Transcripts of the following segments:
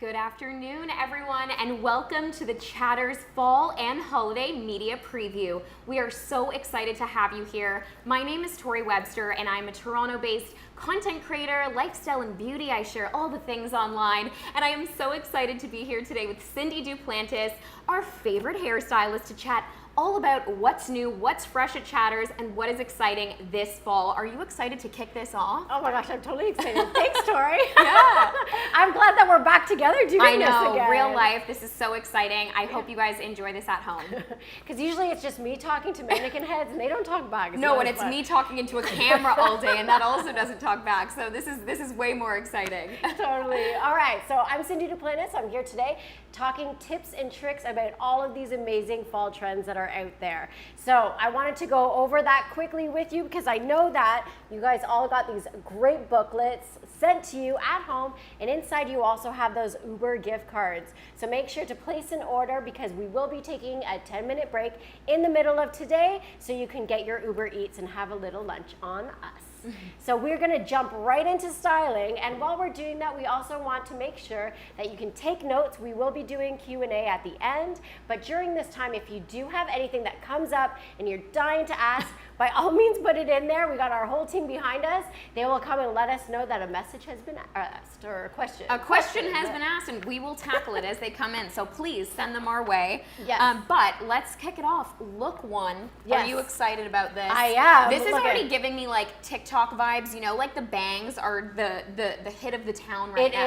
Good afternoon, everyone, and welcome to the Chatters Fall and Holiday Media Preview. We are so excited to have you here. My name is Tori Webster, and I'm a Toronto-based content creator, lifestyle and beauty. I share all the things online, and I am so excited to be here today with Cindy Duplantis, our favorite hairstylist, to chat all about what's new, what's fresh at Chatters, and what is exciting this fall. Are you excited to kick this off? Oh my gosh, I'm totally excited. Thanks, Tori. Yeah. I'm glad that we're back together doing I this know, again. real life. This is so exciting. I hope you guys enjoy this at home. Because usually it's just me talking to mannequin heads and they don't talk back. No, and it's me talking into a camera all day, and that also doesn't talk back. So this is way more exciting. Totally. All right, so I'm Cindy Duplantis. I'm here today talking tips and tricks about all of these amazing fall trends that are out there. So I wanted to go over that quickly with you because I know that you guys all got these great booklets sent to you at home, and inside you also have those Uber gift cards. So make sure to place an order because we will be taking a 10-minute break in the middle of today so you can get your Uber Eats and have a little lunch on us. So we're gonna jump right into styling, and while we're doing that, we also want to make sure that you can take notes. We will be doing Q&A at the end, but during this time, if you do have anything that comes up and you're dying to ask, by all means put it in there. We got our whole team behind us. They will come and let us know that a message has been asked, or a question. A question has been asked, and we will tackle it as they come in. So please send them our way. Yes. But let's kick it off. Look one. Yes. Are you excited about this? I am. This is Look already at- giving me like TikTok vibes. You know, like the bangs are the hit of the town right It now.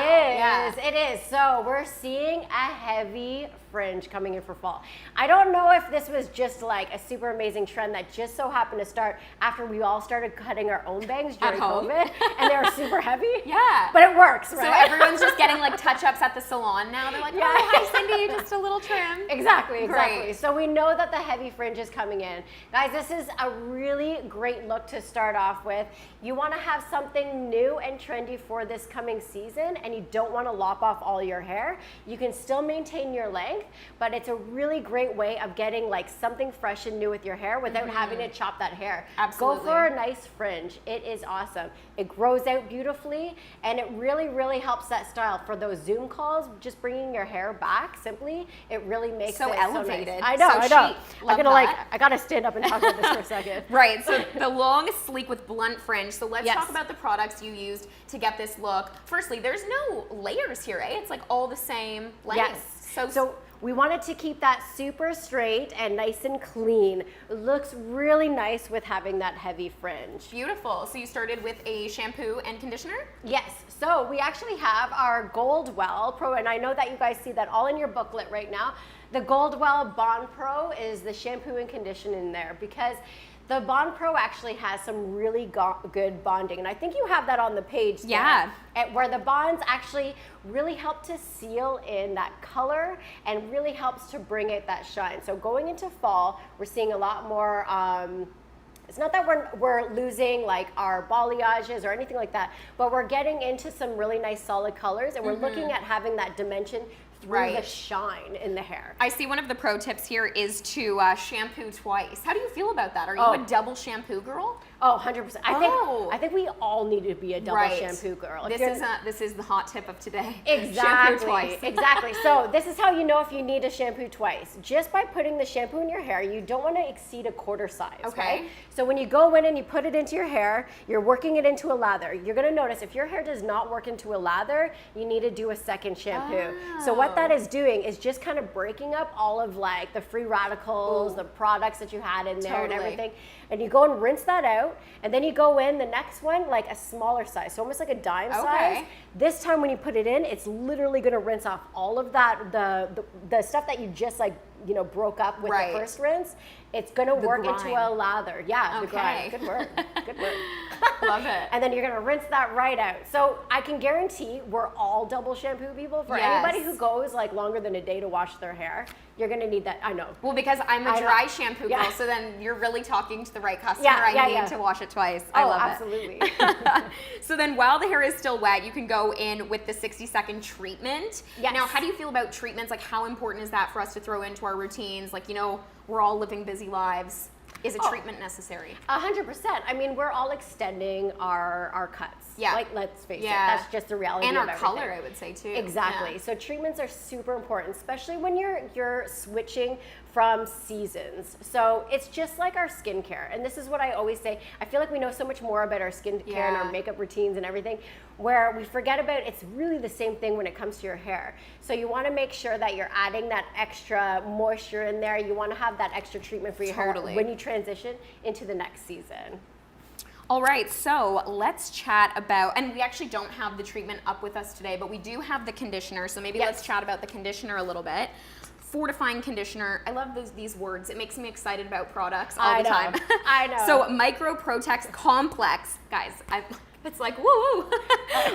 is. Yeah. It is. So we're seeing a heavy fringe coming in for fall. I don't know if this was just like a super amazing trend that just so happened to start after we all started cutting our own bangs during home. COVID, and they were super heavy. Yeah. But it works, right? So everyone's just getting like touch-ups at the salon now. They're like, Yeah. oh, hi Cindy, just a little trim. Exactly. Great. So we know that the heavy fringe is coming in. Guys, this is a really great look to start off with. You want to have something new and trendy for this coming season, and you don't want to lop off all your hair. You can still maintain your length, but it's a really great way of getting like something fresh and new with your hair without having to chop that hair. Absolutely. Go for a nice fringe. It is awesome. It grows out beautifully, and it really, really helps that style for those Zoom calls. Just bringing your hair back simply, it really makes So it elevated. So nice. I know, So I know. chic. I'm Love gonna that. I gotta stand up and talk about this for a second. Right, so the long, sleek with blunt fringe. So let's Yes. talk about the products you used to get this look. Firstly, there's no layers here, eh? It's like all the same length. Yes. So we wanted to keep that super straight and nice and clean. It looks really nice with having that heavy fringe. beautiful. So you started with a shampoo and conditioner? Yes, so we actually have our Goldwell Pro, and I know that you guys see that all in your booklet right now. The Goldwell Bond Pro is the shampoo and conditioner in there because the Bond Pro actually has some really good bonding, and I think you have that on the page there, Yeah. where the bonds actually really help to seal in that color and really helps to bring it that shine. So going into fall, we're seeing a lot more it's not that we're losing like our balayages or anything like that, but we're getting into some really nice solid colors, and we're looking at having that dimension through the shine in the hair. I see one of the pro tips here is to shampoo twice. How do you feel about that? Are you Oh. a double shampoo girl? Oh, 100%. Oh. I think we all need to be a double Right. shampoo girl. If This you're- this is the hot tip of today. Exactly. Shampoo twice. Exactly. So this is how you know if you need to shampoo twice. Just by putting the shampoo in your hair, you don't want to exceed a quarter size. Okay. Right? So when you go in and you put it into your hair, you're working it into a lather. You're going to notice if your hair does not work into a lather, you need to do a second shampoo. So what that is doing is just kind of breaking up all of like the free radicals, the products that you had in there and Totally. everything. And you go and rinse that out, and then you go in the next one like a smaller size, so almost like a dime size. This time when you put it in, it's literally going to rinse off all of that, the stuff that you just like, you know, broke up with Right. the first rinse. It's going to work into grime. a lather. Yeah, the Okay. grime. Good work. Good work. Love it. And then you're going to rinse that right out. So I can guarantee we're all double shampoo people. For Yes. anybody who goes like longer than a day to wash their hair, you're going to need that. I know. Well, because I'm a I know. dry shampoo girl, Yeah. so then you're really talking to the right customer. Yeah, I yeah, need yeah. to wash it twice. I Oh, love absolutely. it. So then while the hair is still wet, you can go in with the 60-second treatment. Yes. Now, how do you feel about treatments? Like, how important is that for us to throw into our routines? Like, you know, we're all living busy lives. is a treatment necessary? 100%. I mean, we're all extending our cuts. Yeah. Like, let's face it, Yeah. that's just the reality And of our everything. color, I would say too. Exactly. Yeah. So treatments are super important, especially when you're switching from seasons. So it's just like our skincare. And this is what I always say. I feel like we know so much more about our skincare and our makeup routines and everything, where we forget about it's really the same thing when it comes to your hair. So you want to make sure that you're adding that extra moisture in there. You want to have that extra treatment for your hair when you transition into the next season. All right, so let's chat about, and we actually don't have the treatment up with us today, but we do have the conditioner. So maybe let's chat about the conditioner a little bit. Fortifying conditioner. I love these words. It makes me excited about products all the time. I know. So Micro Protex Complex. Guys, it's like, woo,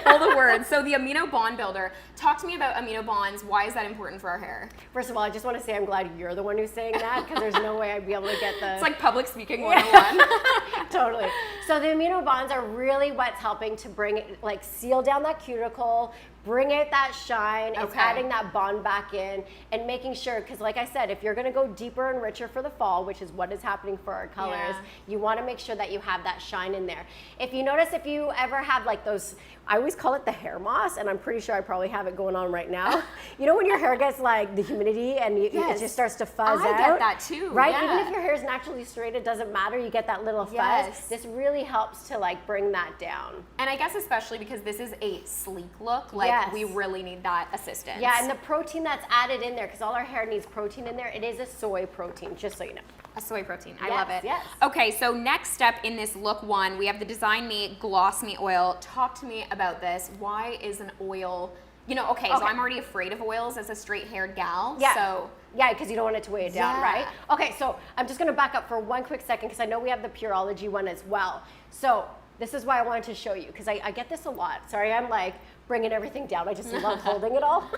all the words. So the amino bond builder. Talk to me about amino bonds. Why is that important for our hair? First of all, I just want to say I'm glad you're the one who's saying that, because there's no way I'd be able to get the... It's like public speaking 101. Totally. So the amino bonds are really what's helping to bring, like, seal down that cuticle, bring out that shine. It's adding that bond back in and making sure, because like I said, if you're going to go deeper and richer for the fall, which is what is happening for our colors, you want to make sure that you have that shine in there. If you notice, if you ever have like those, I always call it the hair moss, and I'm pretty sure I probably have it going on right now. You know when your hair gets like the humidity and it just starts to fuzz out? I get that too. Right? Yeah. Even if your hair is naturally straight, it doesn't matter. You get that little fuzz. This really helps to like bring that down. And I guess especially because this is a sleek look, like we really need that assistance. Yeah, and the protein that's added in there, because all our hair needs protein in there, it is a soy protein, just so you know. A soy protein. I love it. Yes. Okay, so next step in this look one, we have the Design Me Gloss Me oil. Talk to me about this. Why is an oil, so I'm already afraid of oils as a straight haired gal. Yeah. So yeah, because you don't want it to weigh it down, right? Okay, so I'm just gonna back up for one quick second, because I know we have the Pureology one as well. So this is why I wanted to show you, because I get this a lot. Sorry, I'm like bringing everything down. I just love holding it all.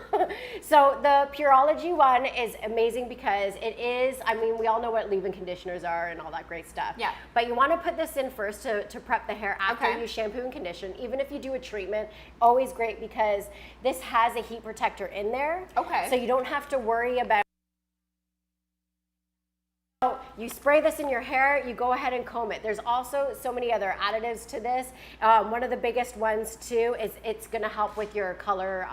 So the Pureology one is amazing because it is, I mean, we all know what leave-in conditioners are and all that great stuff. Yeah. But you want to put this in first to prep the hair after you shampoo and condition. Even if you do a treatment, always great, because this has a heat protector in there. Okay. So you don't have to worry about. So you spray this in your hair, you go ahead and comb it. There's also so many other additives to this. One of the biggest ones too is it's gonna help with your color,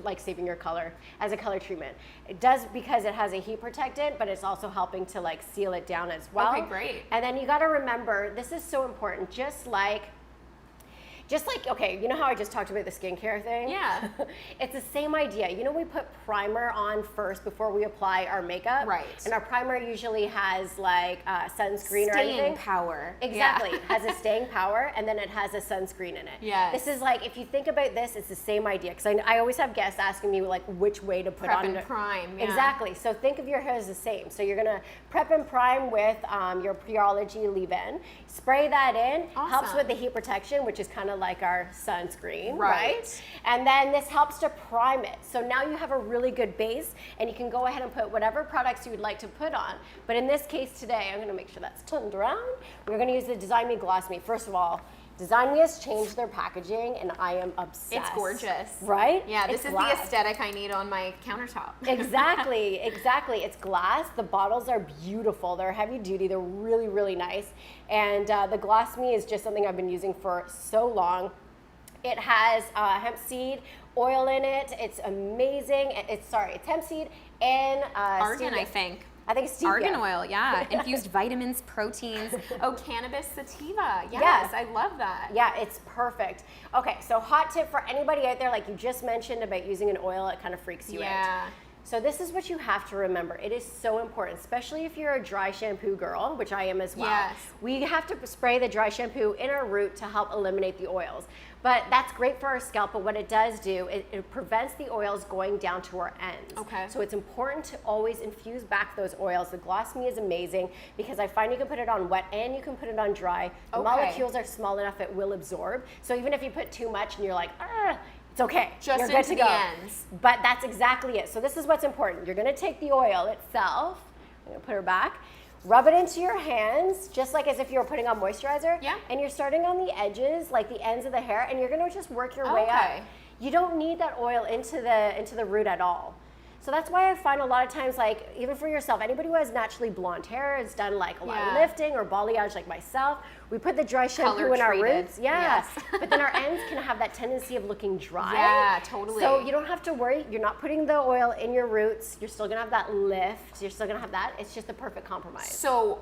like saving your color as a color treatment. It does because it has a heat protectant, but it's also helping to like seal it down as well. Okay, great. And then you gotta remember, this is so important, just like, okay, you know how I just talked about the skincare thing? Yeah. It's the same idea. You know, we put primer on first before we apply our makeup. Right. And our primer usually has like sunscreen or staying anything. power. Exactly. It has a staying power, and then it has a sunscreen in it. Yes. This is like, if you think about this, it's the same idea. Because I always have guests asking me like which way to put Prep on. and prime. Yeah. Exactly. So think of your hair as the same. So you're gonna prep and prime with your Pureology leave-in. Spray that in. Helps Awesome. with the heat protection, which is kind of like our sunscreen, Right. right? And then this helps to prime it. So now you have a really good base, and you can go ahead and put whatever products you would like to put on. But in this case today, I'm gonna make sure that's turned around. We're gonna use the Design Me Gloss Me. First of all, Design Me has changed their packaging, and I am obsessed. It's gorgeous. Right? Yeah, this It's is glass. the aesthetic I need on my countertop. Exactly. It's glass. The bottles are beautiful. They're heavy duty. They're really, really nice. And the Gloss Me is just something I've been using for so long. It has hemp seed oil in it. It's amazing. It's hemp seed and Argan, stevia. I think. I think it's stevia. Argan oil, yeah. Infused vitamins, proteins. Oh, cannabis sativa. Yes, Yeah. I love that. Yeah, it's perfect. Okay, so hot tip for anybody out there, like you just mentioned about using an oil, it kind of freaks you out. Yeah. So this is what you have to remember. It is so important, especially if you're a dry shampoo girl, which I am as well. Yes. We have to spray the dry shampoo in our root to help eliminate the oils. But that's great for our scalp, but what it does do, it prevents the oils going down to our ends. Okay. So it's important to always infuse back those oils. The Gloss Me is amazing because I find you can put it on wet and you can put it on dry. The molecules are small enough it will absorb. So even if you put too much and you're like, it's okay. Just you're good into to the go. ends. But that's exactly it. So this is what's important. You're gonna take the oil itself, I'm gonna put her back, rub it into your hands, just like as if you were putting on moisturizer. Yeah. And you're starting on the edges, like the ends of the hair, and you're gonna just work your way up. You don't need that oil into the root at all. So that's why I find a lot of times, like, even for yourself, anybody who has naturally blonde hair, has done like a lot of lifting or balayage like myself, we put the dry shampoo in our roots. Yeah. Yes. But then our ends can have that tendency of looking dry. Yeah, totally. So you don't have to worry. You're not putting the oil in your roots. You're still gonna have that lift. You're still gonna have that. It's just the perfect compromise. So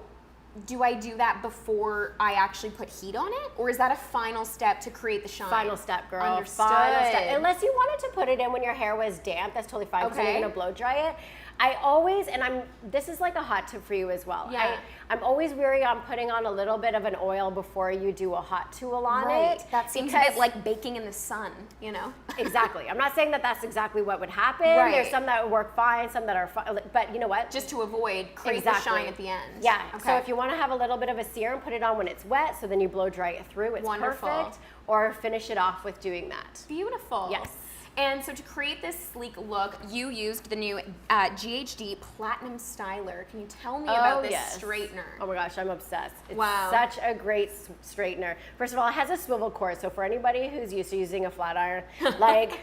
do I do that before I actually put heat on it? Or is that a final step to create the shine? Final step, girl. Understood. Final step. Unless you wanted to put it in when your hair was damp, that's totally fine. So you're gonna blow dry it. I always, and this is like a hot tip for you as well. Yeah. I'm always weary on putting on a little bit of an oil before you do a hot tool on it. That seems a bit like baking in the sun, you know? Exactly. I'm not saying that that's exactly what would happen. Right. There's some that would work fine, some that are fine, but you know what? Just to avoid create the shine at the end. Yeah. Okay. So if you want to have a little bit of a serum, put it on when it's wet, so then you blow dry it through. It's Wonderful. perfect. Or finish it off with doing that. Beautiful. Yes. And so to create this sleek look, you used the new GHD Platinum Styler. Can you tell me about this straightener? Oh my gosh, I'm obsessed. It's Wow. such a great straightener. First of all, it has a swivel cord, so for anybody who's used to using a flat iron, like,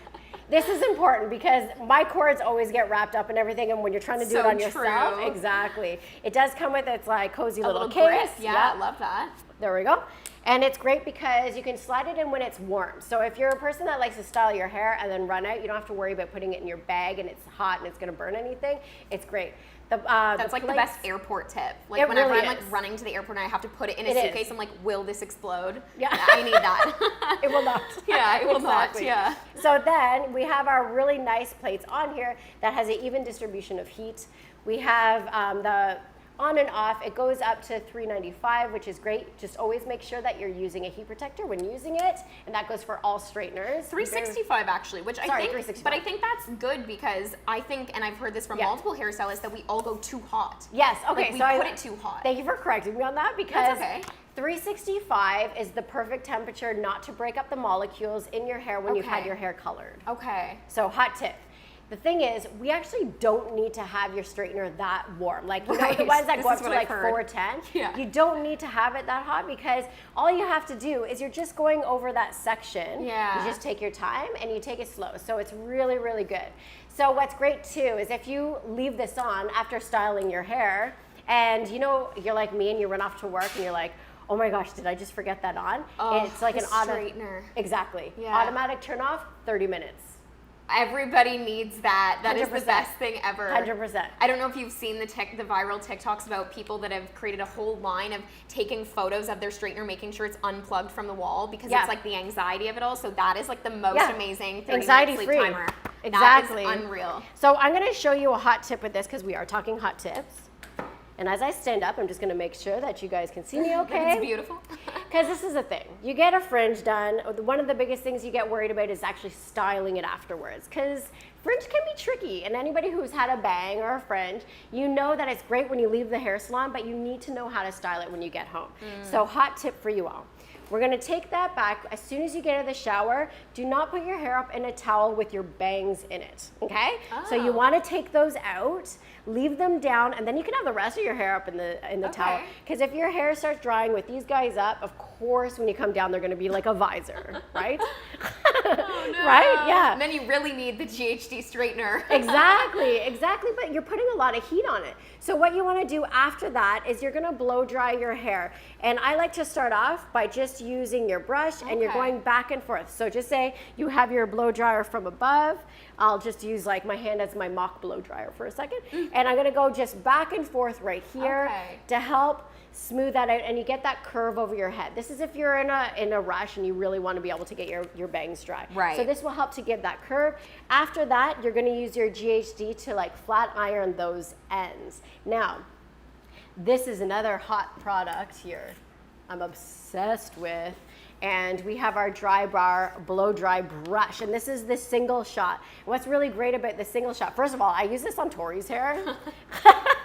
this is important because my cords always get wrapped up and everything, and when you're trying to do it on yourself, true. exactly. It does come with its like cozy little grip. case. Yeah, I love that. There we go. And it's great because you can slide it in when it's warm. So if you're a person that likes to style your hair and then run out, you don't have to worry about putting it in your bag and it's hot and it's gonna burn anything. It's great. That's like the best airport tip. Like It whenever really I'm like is. running to the airport and I have to put it in a It suitcase, is. I'm like, will this explode? Yeah. I need that. It will not. Yeah, it will Exactly. not. Yeah. So then we have our really nice plates on here that has an even distribution of heat. We have the on and off, it goes up to 395, which is great. Just always make sure that you're using a heat protector when using it, and that goes for all straighteners. 365 actually, which I think, 365. but I think that's good because I think, and I've heard this from multiple hairstylists, that we all go too hot. Yes, okay, Like we so put it too hot. Thank you for correcting me on that because That's okay. 365 is the perfect temperature not to break up the molecules in your hair when you've had Okay. your hair colored. Okay. So hot tip. The thing is, we actually don't need to have your straightener that warm. Like, you know, the Right. ones that This go up is to what like I've heard. 410, Yeah. you don't need to have it that hot because all you have to do is you're just going over that section. Yeah. You just take your time and you take it slow. So it's really, really good. So what's great too is if you leave this on after styling your hair and you know, you're like me and you run off to work and you're like, oh my gosh, did I just forget that on? Oh, It's like the an auto straightener. Exactly. Yeah. Automatic turn off, 30 minutes. Everybody needs that. That is the 100%. best thing ever. 100%. I don't know if you've seen the viral TikToks about people that have created a whole line of taking photos of their straightener, making sure it's unplugged from the wall because it's like the anxiety of it all. So that is like the most amazing 30-minute Anxiety-free. sleep timer. Exactly. That is unreal. So I'm going to show you a hot tip with this because we are talking hot tips. And as I stand up, I'm just going to make sure that you guys can see me okay. It's beautiful. Because this is the thing. You get a fringe done. One of the biggest things you get worried about is actually styling it afterwards. Because fringe can be tricky. And anybody who's had a bang or a fringe, you know that it's great when you leave the hair salon, but you need to know how to style it when you get home. So hot tip for you all. We're gonna take that back. As soon as you get out of the shower, do not put your hair up in a towel with your bangs in it, okay? So you wanna take those out, leave them down, and then you can have the rest of your hair up in the towel. Because if your hair starts drying with these guys up, of course, when you come down, they're gonna be like a visor, right? Oh, no. Right, yeah. And then you really need the GHD straightener. Exactly, but you're putting a lot of heat on it. So what you wanna do after that is you're gonna blow dry your hair. And I like to start off by just using your brush and you're going back and forth. So just say you have your blow dryer from above. I'll just use like my hand as my mock blow dryer for a second. And I'm gonna go just back and forth right here to help smooth that out, and you get that curve over your head. This is if you're in a rush and you really want to be able to get your bangs dry. Right. So this will help to give that curve. After that, you're going to use your GHD to like flat iron those ends. Now, this is another hot product here I'm obsessed with. And we have our Dry Bar Blow Dry Brush. And this is the single shot. What's really great about the single shot, first of all, I use this on Tori's hair.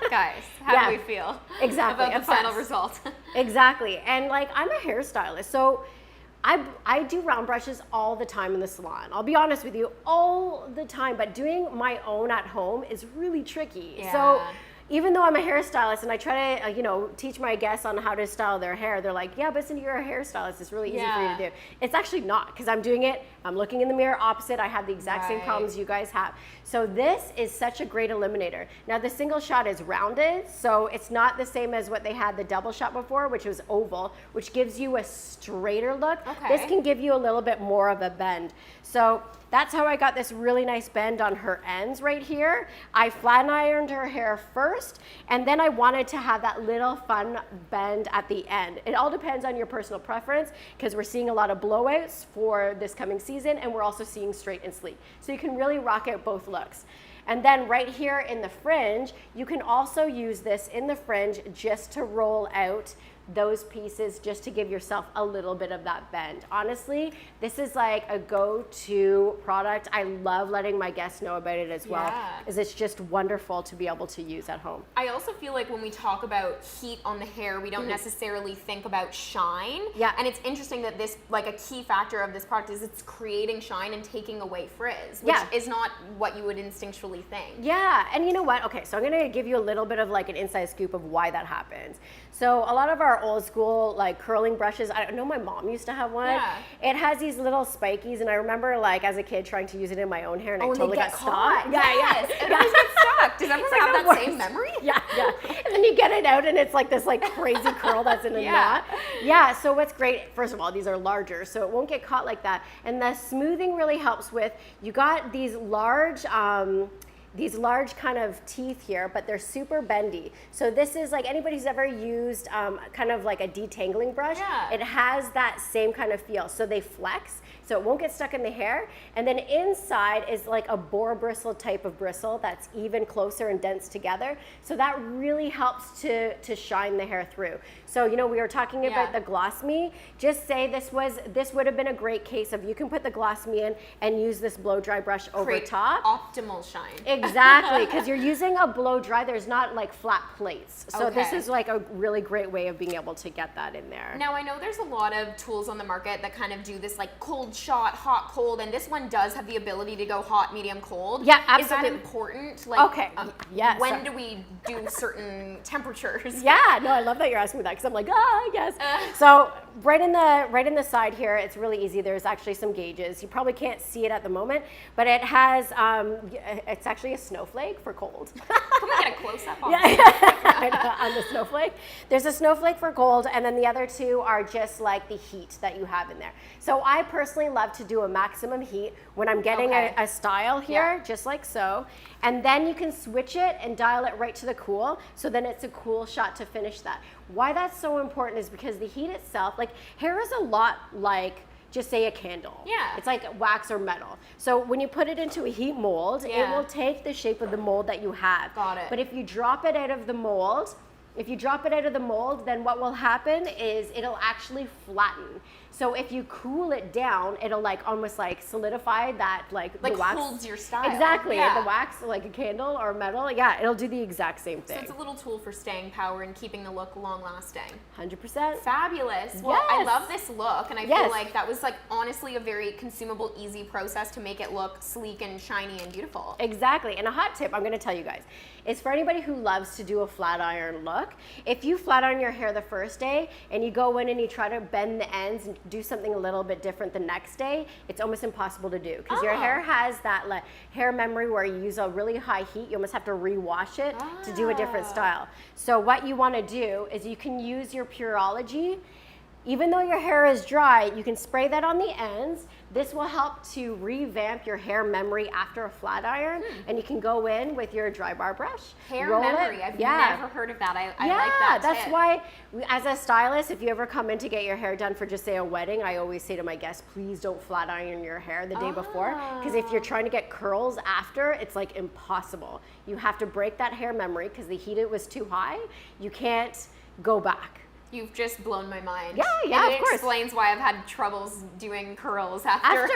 Guys, how do we feel exactly about the final result? Exactly. And like, I'm a hairstylist, so I do round brushes all the time in the salon. I'll be honest with you, all the time. But doing my own at home is really tricky. So even though I'm a hairstylist and I try to, teach my guests on how to style their hair, they're like, yeah, but Cindy, you're a hairstylist. It's really easy for you to do. It's actually not, because I'm doing it. I'm looking in the mirror opposite. I have the exact same problems you guys have. So this is such a great eliminator. Now the single shot is rounded, so it's not the same as what they had the double shot before, which was oval, which gives you a straighter look. This can give you a little bit more of a bend. So that's how I got this really nice bend on her ends right here. I flat ironed her hair first, and then I wanted to have that little fun bend at the end. It all depends on your personal preference, because we're seeing a lot of blowouts for this coming season, and we're also seeing straight and sleek. So you can really rock out both looks. And then right here in the fringe, you can also use this in the fringe just to roll out those pieces, just to give yourself a little bit of that bend. Honestly, this is like a go-to product. I love letting my guests know about it as well, because it's just wonderful to be able to use at home. I also feel like when we talk about heat on the hair, we don't necessarily think about shine. And it's interesting that this, like a key factor of this product is it's creating shine and taking away frizz, which is not what you would instinctually think. And you know what? Okay, so I'm gonna give you a little bit of like an inside scoop of why that happens. So a lot of our old school like curling brushes, I know my mom used to have one. It has these little spikies, and I remember like as a kid trying to use it in my own hair, and I totally got stuck. It always gets stuck. Does everyone have that same memory? And then you get it out, and it's like this like crazy curl that's in a knot. So what's great, first of all, these are larger, so it won't get caught like that. And the smoothing really helps with, you got these large kind of teeth here, but they're super bendy. So this is like, anybody who's ever used kind of like a detangling brush, it has that same kind of feel. So they flex, so it won't get stuck in the hair. And then inside is like a boar bristle type of bristle that's even closer and dense together. So that really helps to shine the hair through. So, we were talking about the Gloss Me. Just say this would have been a great case of, you can put the Gloss Me in and use this blow dry brush over top. Optimal shine. Exactly, because you're using a blow dry. There's not like flat plates. So this is like a really great way of being able to get that in there. Now I know there's a lot of tools on the market that kind of do this like cold shot, hot, cold, and this one does have the ability to go hot, medium, cold. Yeah, absolutely. Is that important? Like, yes. When do we do certain temperatures? No, I love that you're asking me that, because I'm like, yes. So right in the side here, it's really easy. There's actually some gauges. You probably can't see it at the moment, but it has, it's actually a snowflake for cold. Can we get a close-up on on the snowflake? There's a snowflake for cold, and then the other two are just like the heat that you have in there. So I personally love to do a maximum heat when I'm getting a style here, just like so. And then you can switch it and dial it right to the cool, so then it's a cool shot to finish that. Why that's so important is because the heat itself, like hair is a lot like, just say a candle. It's like wax or metal. So when you put it into a heat mold, it will take the shape of the mold that you have. Got it. But if you drop it out of the mold, then what will happen is it'll actually flatten. So if you cool it down, it'll like almost like solidify that like the wax. Holds your style. Exactly. The wax, like a candle or metal, it'll do the exact same thing. So it's a little tool for staying power and keeping the look long lasting. 100%. Fabulous. Well, I love this look, and I feel like that was like honestly a very consumable, easy process to make it look sleek and shiny and beautiful. Exactly. And a hot tip I'm going to tell you guys is for anybody who loves to do a flat iron look, if you flat iron your hair the first day and you go in and you try to bend the ends and do something a little bit different the next day, it's almost impossible to do, because your hair has that like hair memory where you use a really high heat. You almost have to rewash it to do a different style. So what you want to do is you can use your Pureology. Even though your hair is dry, you can spray that on the ends. This will help to revamp your hair memory after a flat iron, and you can go in with your dry bar brush. Hair memory, I've never heard of that. I like that tip. That's why, as a stylist, if you ever come in to get your hair done for just say a wedding, I always say to my guests, please don't flat iron your hair the day before, because if you're trying to get curls after, it's like impossible. You have to break that hair memory, because the heat was too high. You can't go back. You've just blown my mind. Of course. It explains why I've had troubles doing curls after.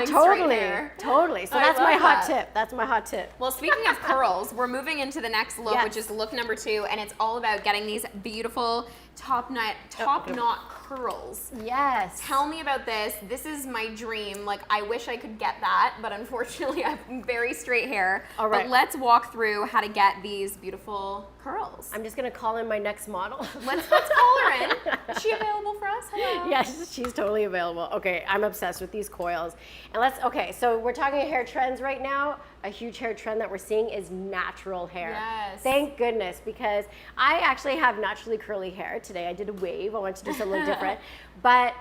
Totally. So that's my hot tip. That's my hot tip. Well, speaking of curls, we're moving into the next look, which is look number 2, and it's all about getting these beautiful top knot curls. Yes. Tell me about this. This is my dream. Like, I wish I could get that, but unfortunately I have very straight hair. All right. But let's walk through how to get these beautiful curls. I'm just gonna call in my next model. Let's call her in. Is she available for us? Hello. Yes, she's totally available. Okay, I'm obsessed with these coils. And okay, so we're talking hair trends right now. A huge hair trend that we're seeing is natural hair. Yes. Thank goodness, because I actually have naturally curly hair. Today I did a wave. I wanted to do something different. But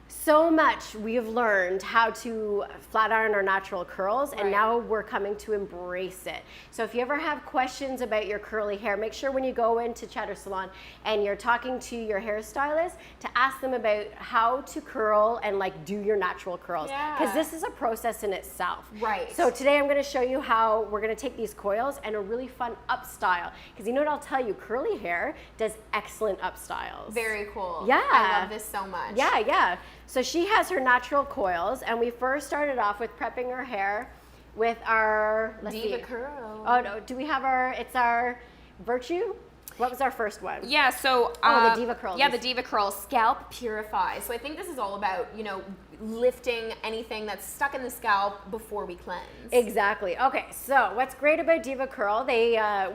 so much we have learned how to flat iron our natural curls, and Right. now we're coming to embrace it. So if you ever have questions about your curly hair, make sure when you go into Chatter Salon and you're talking to your hairstylist to ask them about how to curl and like do your natural curls, because Yeah. this is a process in itself. Right. So today I'm going to show you how we're going to take these coils and a really fun up style, because you know what I'll tell you, curly hair does excellent up styles. Very cool. Yeah. I love this so much. Yeah, yeah. So she has her natural coils, and we first started off with prepping her hair with our Diva curl. Oh no, do we have it's our Virtue? What was our first one? Yeah, so the Diva Curl. Yeah, the Diva Curl Scalp Purify. So I think this is all about, lifting anything that's stuck in the scalp before we cleanse. Exactly. Okay, so what's great about Diva Curl,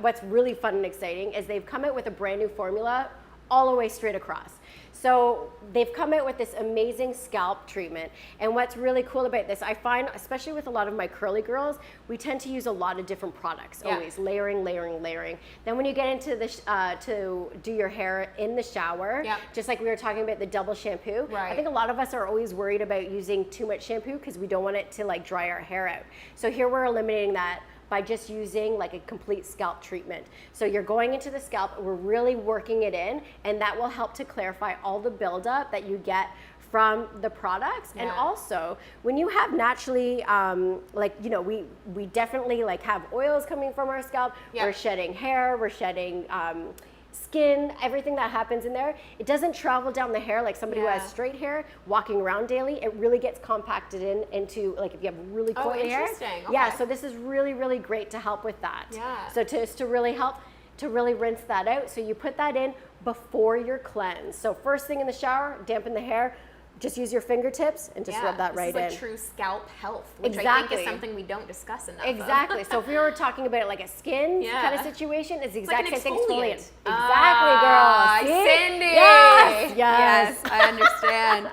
what's really fun and exciting is they've come out with a brand new formula all the way straight across. So they've come out with this amazing scalp treatment. And what's really cool about this, I find, especially with a lot of my curly girls, we tend to use a lot of different products, Yeah. always layering, layering, layering. Then when you get into to do your hair in the shower, Yeah. just like we were talking about the double shampoo, Right. I think a lot of us are always worried about using too much shampoo because we don't want it to like dry our hair out. So here we're eliminating that by just using like a complete scalp treatment. So you're going into the scalp, we're really working it in, and that will help to clarify all the buildup that you get from the products. And Yeah. also, when you have naturally, we definitely like have oils coming from our scalp, Yeah. we're shedding hair, we're shedding skin, everything that happens in there, it doesn't travel down the hair like somebody who Yeah. has straight hair walking around daily. It really gets compacted into like if you have really Oh, coily hair. interesting. Yeah, Okay. so this is really, really great to help with that. Yeah. So to really help to really rinse that out. So you put that in before your cleanse. So first thing in the shower, dampen the hair. Just use your fingertips and just rub that right this is in. like true scalp health, which I think Exactly. is something we don't discuss enough. Exactly. So if we were talking about like a skin Yeah. kind of situation, it's the It's like exact an same thing. exfoliant. Exactly, Ah, girl. See? Cindy. Yes. Yes, I understand.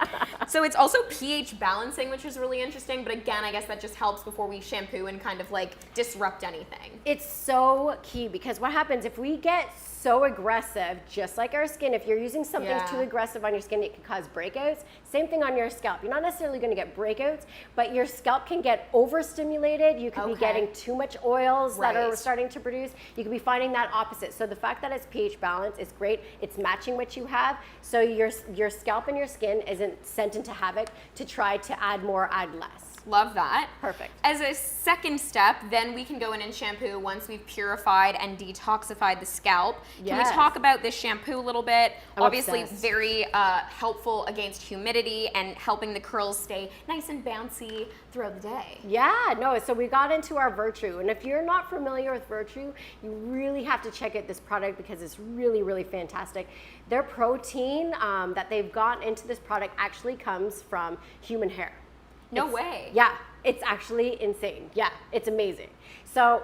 So it's also pH balancing, which is really interesting. But again, I guess that just helps before we shampoo and kind of like disrupt anything. It's so key because what happens if we get so aggressive, just like our skin, if you're using something Yeah. too aggressive on your skin, it can cause breakouts. Same thing on your scalp. You're not necessarily going to get breakouts, but your scalp can get overstimulated. You could be Okay. getting too much oils that are Right. starting to produce. You could be finding that opposite. So the fact that it's pH balanced is great. It's matching what you have. So your scalp and your skin isn't sent into havoc to try to add more, add less. Love that. Perfect. As a second step, then we can go in and shampoo once we've purified and detoxified the scalp. Can we Yes. talk about this shampoo a little bit? I'm Obviously, obsessed. very helpful against humidity and helping the curls stay nice and bouncy throughout the day. Yeah, no, so we got into our Virtue. And if you're not familiar with Virtue, you really have to check out this product because it's really, really fantastic. Their protein that they've got into this product actually comes from human hair. No It's- way. Yeah, it's actually insane. Yeah, it's amazing. So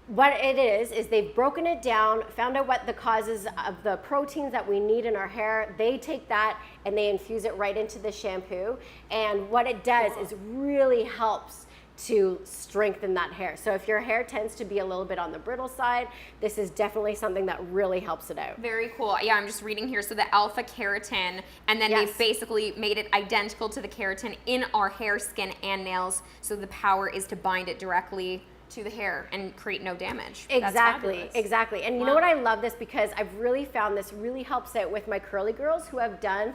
what it is they've broken it down, found out what the causes of the proteins that we need in our hair. They take that and they infuse it right into the shampoo. And what it does is really helps to strengthen that hair. So if your hair tends to be a little bit on the brittle side, this is definitely something that really helps it out. Very cool. Yeah, I'm just reading here. So the alpha keratin, and then Yes. they've basically made it identical to the keratin in our hair, skin, and nails. So the power is to bind it directly to the hair and create no damage. That's Exactly, fabulous. exactly. And you know what, I love this because I've really found this really helps out with my curly girls who have done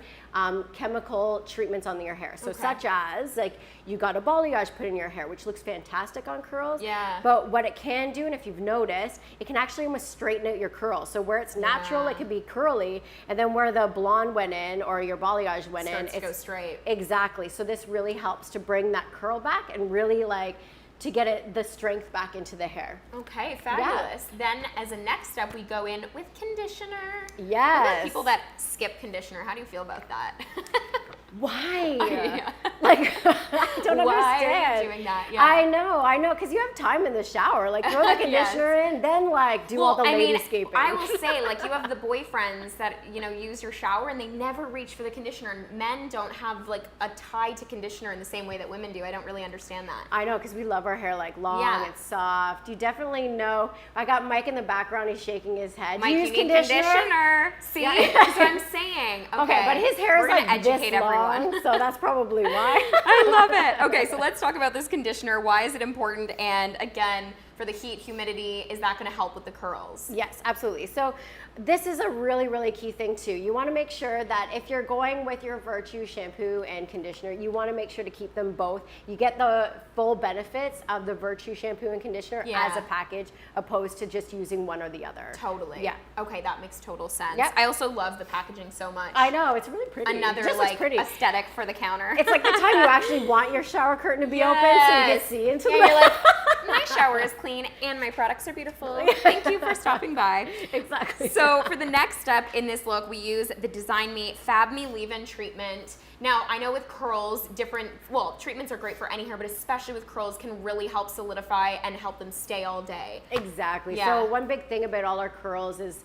chemical treatments on their hair. So Okay. such as like you got a balayage put in your hair, which looks fantastic on curls. Yeah. But what it can do, and if you've noticed, it can actually almost straighten out your curls. So where it's natural, Yeah. it could be curly, and then where the blonde went in or your balayage went Starts in, to go straight. Exactly. So this really helps to bring that curl back and really like to get the strength back into the hair. Okay, fabulous. Then as a next step, we go in with conditioner. Yes. What about people that skip conditioner? How do you feel about that? Why? Yeah. Like, I don't understand. Why are you doing that? Yeah. I know, because you have time in the shower. Like, throw the conditioner in, then like do all the ladyscaping. I will say, like, you have the boyfriends that, you know, use your shower and they never reach for the conditioner. Men don't have like a tie to conditioner in the same way that women do. I don't really understand that. I know, because we love our hair like long Yeah. and soft. You definitely know. I got Mike in the background. He's shaking his head. Mike, Do you use need conditioner. See, Yeah. that's what I'm saying. Okay, but his hair We're is gonna like this educate everyone. long, so that's probably why. I love it. Okay, so let's talk about this conditioner. Why is it important? And again, for the heat, humidity, is that going to help with the curls? Yes, absolutely. So this is a really, really key thing too. You want to make sure that if you're going with your Virtue shampoo and conditioner, you want to make sure to keep them both. You get the full benefits of the Virtue shampoo and conditioner as a package, opposed to just using one or the other. Totally. Yeah. Okay, that makes total sense. Yep. I also love the packaging so much. I know, it's really pretty. Another It just looks like pretty. aesthetic for the counter. It's like the time you actually want your shower curtain to be open so you can see into Yeah, the you're like, my shower is clean and my products are beautiful. Thank you for stopping by. Exactly. So for the next step in this look, we use the Design Me Fab Me Leave-In Treatment. Now, I know with curls, treatments are great for any hair, but especially with curls can really help solidify and help them stay all day. Exactly. Yeah. So one big thing about all our curls is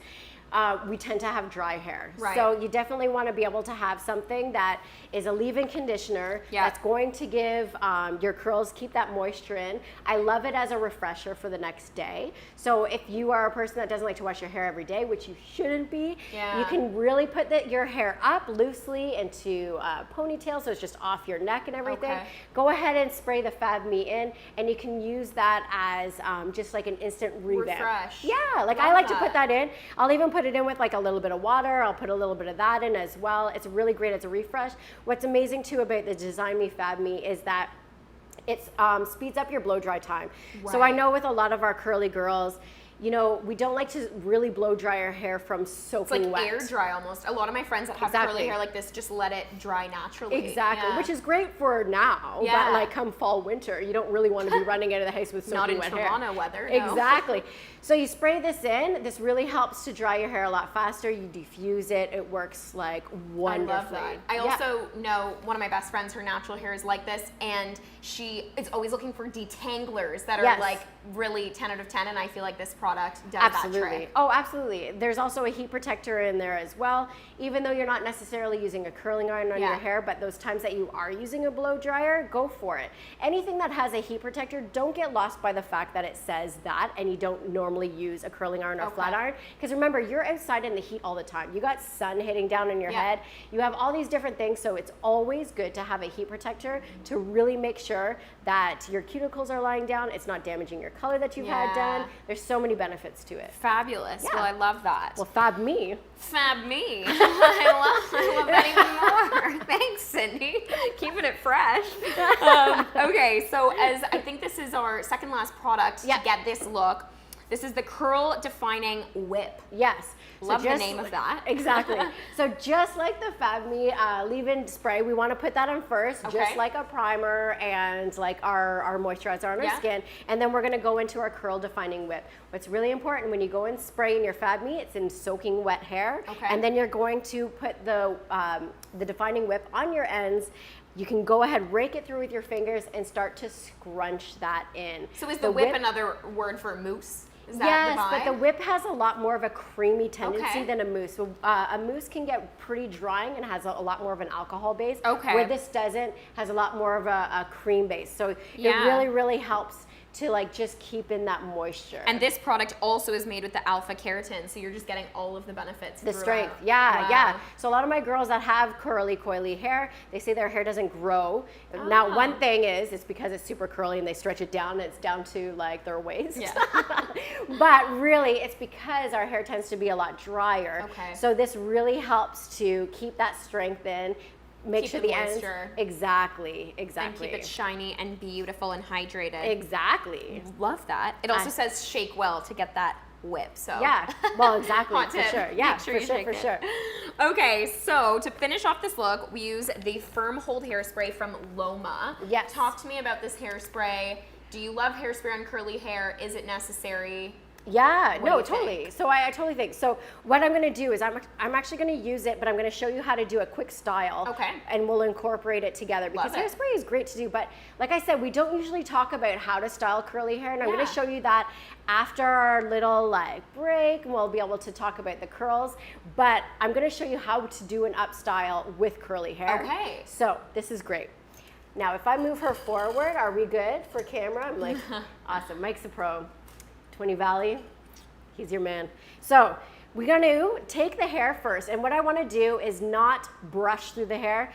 we tend to have dry hair. Right. So you definitely want to be able to have something that is a leave-in conditioner that's going to give your curls, keep that moisture in. I love it as a refresher for the next day. So if you are a person that doesn't like to wash your hair every day, which you shouldn't be, you can really put your hair up loosely into a ponytail, so it's just off your neck and everything. Okay. Go ahead and spray the Fab Me in, and you can use that as just like an instant revamp. Refresh. Yeah, like Love I like to that. put that in. I'll even put it in with like a little bit of water. I'll put a little bit of that in as well. It's really great as a refresh. What's amazing too about the Design Me Fab Me is that it speeds up your blow dry time. So I Right. know with a lot of our curly girls, you know, we don't like to really blow dry our hair from It's soaking like wet. air dry almost. A lot of my friends that have curly hair like this just let it dry naturally. Exactly, Yeah. which is great for now, Yeah. but like come fall, winter, you don't really want to be running out of the house with soaking Not in wet Toronto hair. weather. No. Exactly. So you spray this in. This really helps to dry your hair a lot faster. You diffuse it. It works like wonderfully. I love that. I also know one of my best friends, her natural hair is like this, and she is always looking for detanglers that are like really 10 out of 10, and I feel like this product does that trick. Oh, absolutely. There's also a heat protector in there as well. Even though you're not necessarily using a curling iron on your hair, but those times that you are using a blow dryer, go for it. Anything that has a heat protector, don't get lost by the fact that it says that and you don't normally use a curling iron or flat iron. Because remember, you're outside in the heat all the time. You got sun hitting down on your head. You have all these different things, so it's always good to have a heat protector to really make sure that your cuticles are lying down. It's not damaging your color that you've had done. There's so many benefits to it. Fabulous. Yeah. Well, I love that. Well, Fab Me. Fab me. I love that even more. Thanks, Cindy. Keeping it fresh. Okay, so as I think this is our second last product to get this look. This is the Curl Defining Whip. Yes. Love the name of that. Exactly. So just like the Fab Me leave-in spray, we want to put that on first, just like a primer and like our moisturizer on our skin. And then we're going to go into our Curl Defining Whip. What's really important when you go and spray in your Fab Me, it's in soaking wet hair. And then you're going to put the Defining Whip on your ends. You can go ahead, rake it through with your fingers and start to scrunch that in. So is the whip another word for mousse? Is that yes, the vibe? but the whip has a lot more of a creamy tendency than a mousse. So, a mousse can get pretty drying and has a lot more of an alcohol base. Where this doesn't, has a lot more of a cream base. So it really, really helps to like just keep in that moisture. And this product also is made with the alpha keratin, so you're just getting all of the benefits. The strength, yeah. So a lot of my girls that have curly, coily hair, they say their hair doesn't grow. Now, one thing is, it's because it's super curly and they stretch it down and it's down to like their waist. But really, it's because our hair tends to be a lot drier. So this really helps to keep that strength in. Make sure the ends exactly and keep it shiny and beautiful and hydrated. Exactly. Love that. It also says shake well to get that whip. So well, exactly. Hot for tip. sure. Yeah, Make sure you shake for it. sure. Okay, so to finish off this look, we use the Firm Hold Hairspray from Loma. Yes. Talk to me about this hairspray. Do you love hairspray on curly hair? Is it necessary? Yeah, What do no, you totally. think? So I totally think. So what I'm going to do is I'm actually going to use it, but I'm going to show you how to do a quick style. Okay. And we'll incorporate it together because Love it. hairspray is great to do. But like I said, we don't usually talk about how to style curly hair, and I'm going Yeah. to show you that after our little like break, and we'll be able to talk about the curls. But I'm going to show you how to do an up style with curly hair. Okay. So this is great. Now, if I move her forward, are we good for camera? I'm like, awesome. Mike's a pro. 20 Valley, he's your man. So we're going to take the hair first. And what I want to do is not brush through the hair.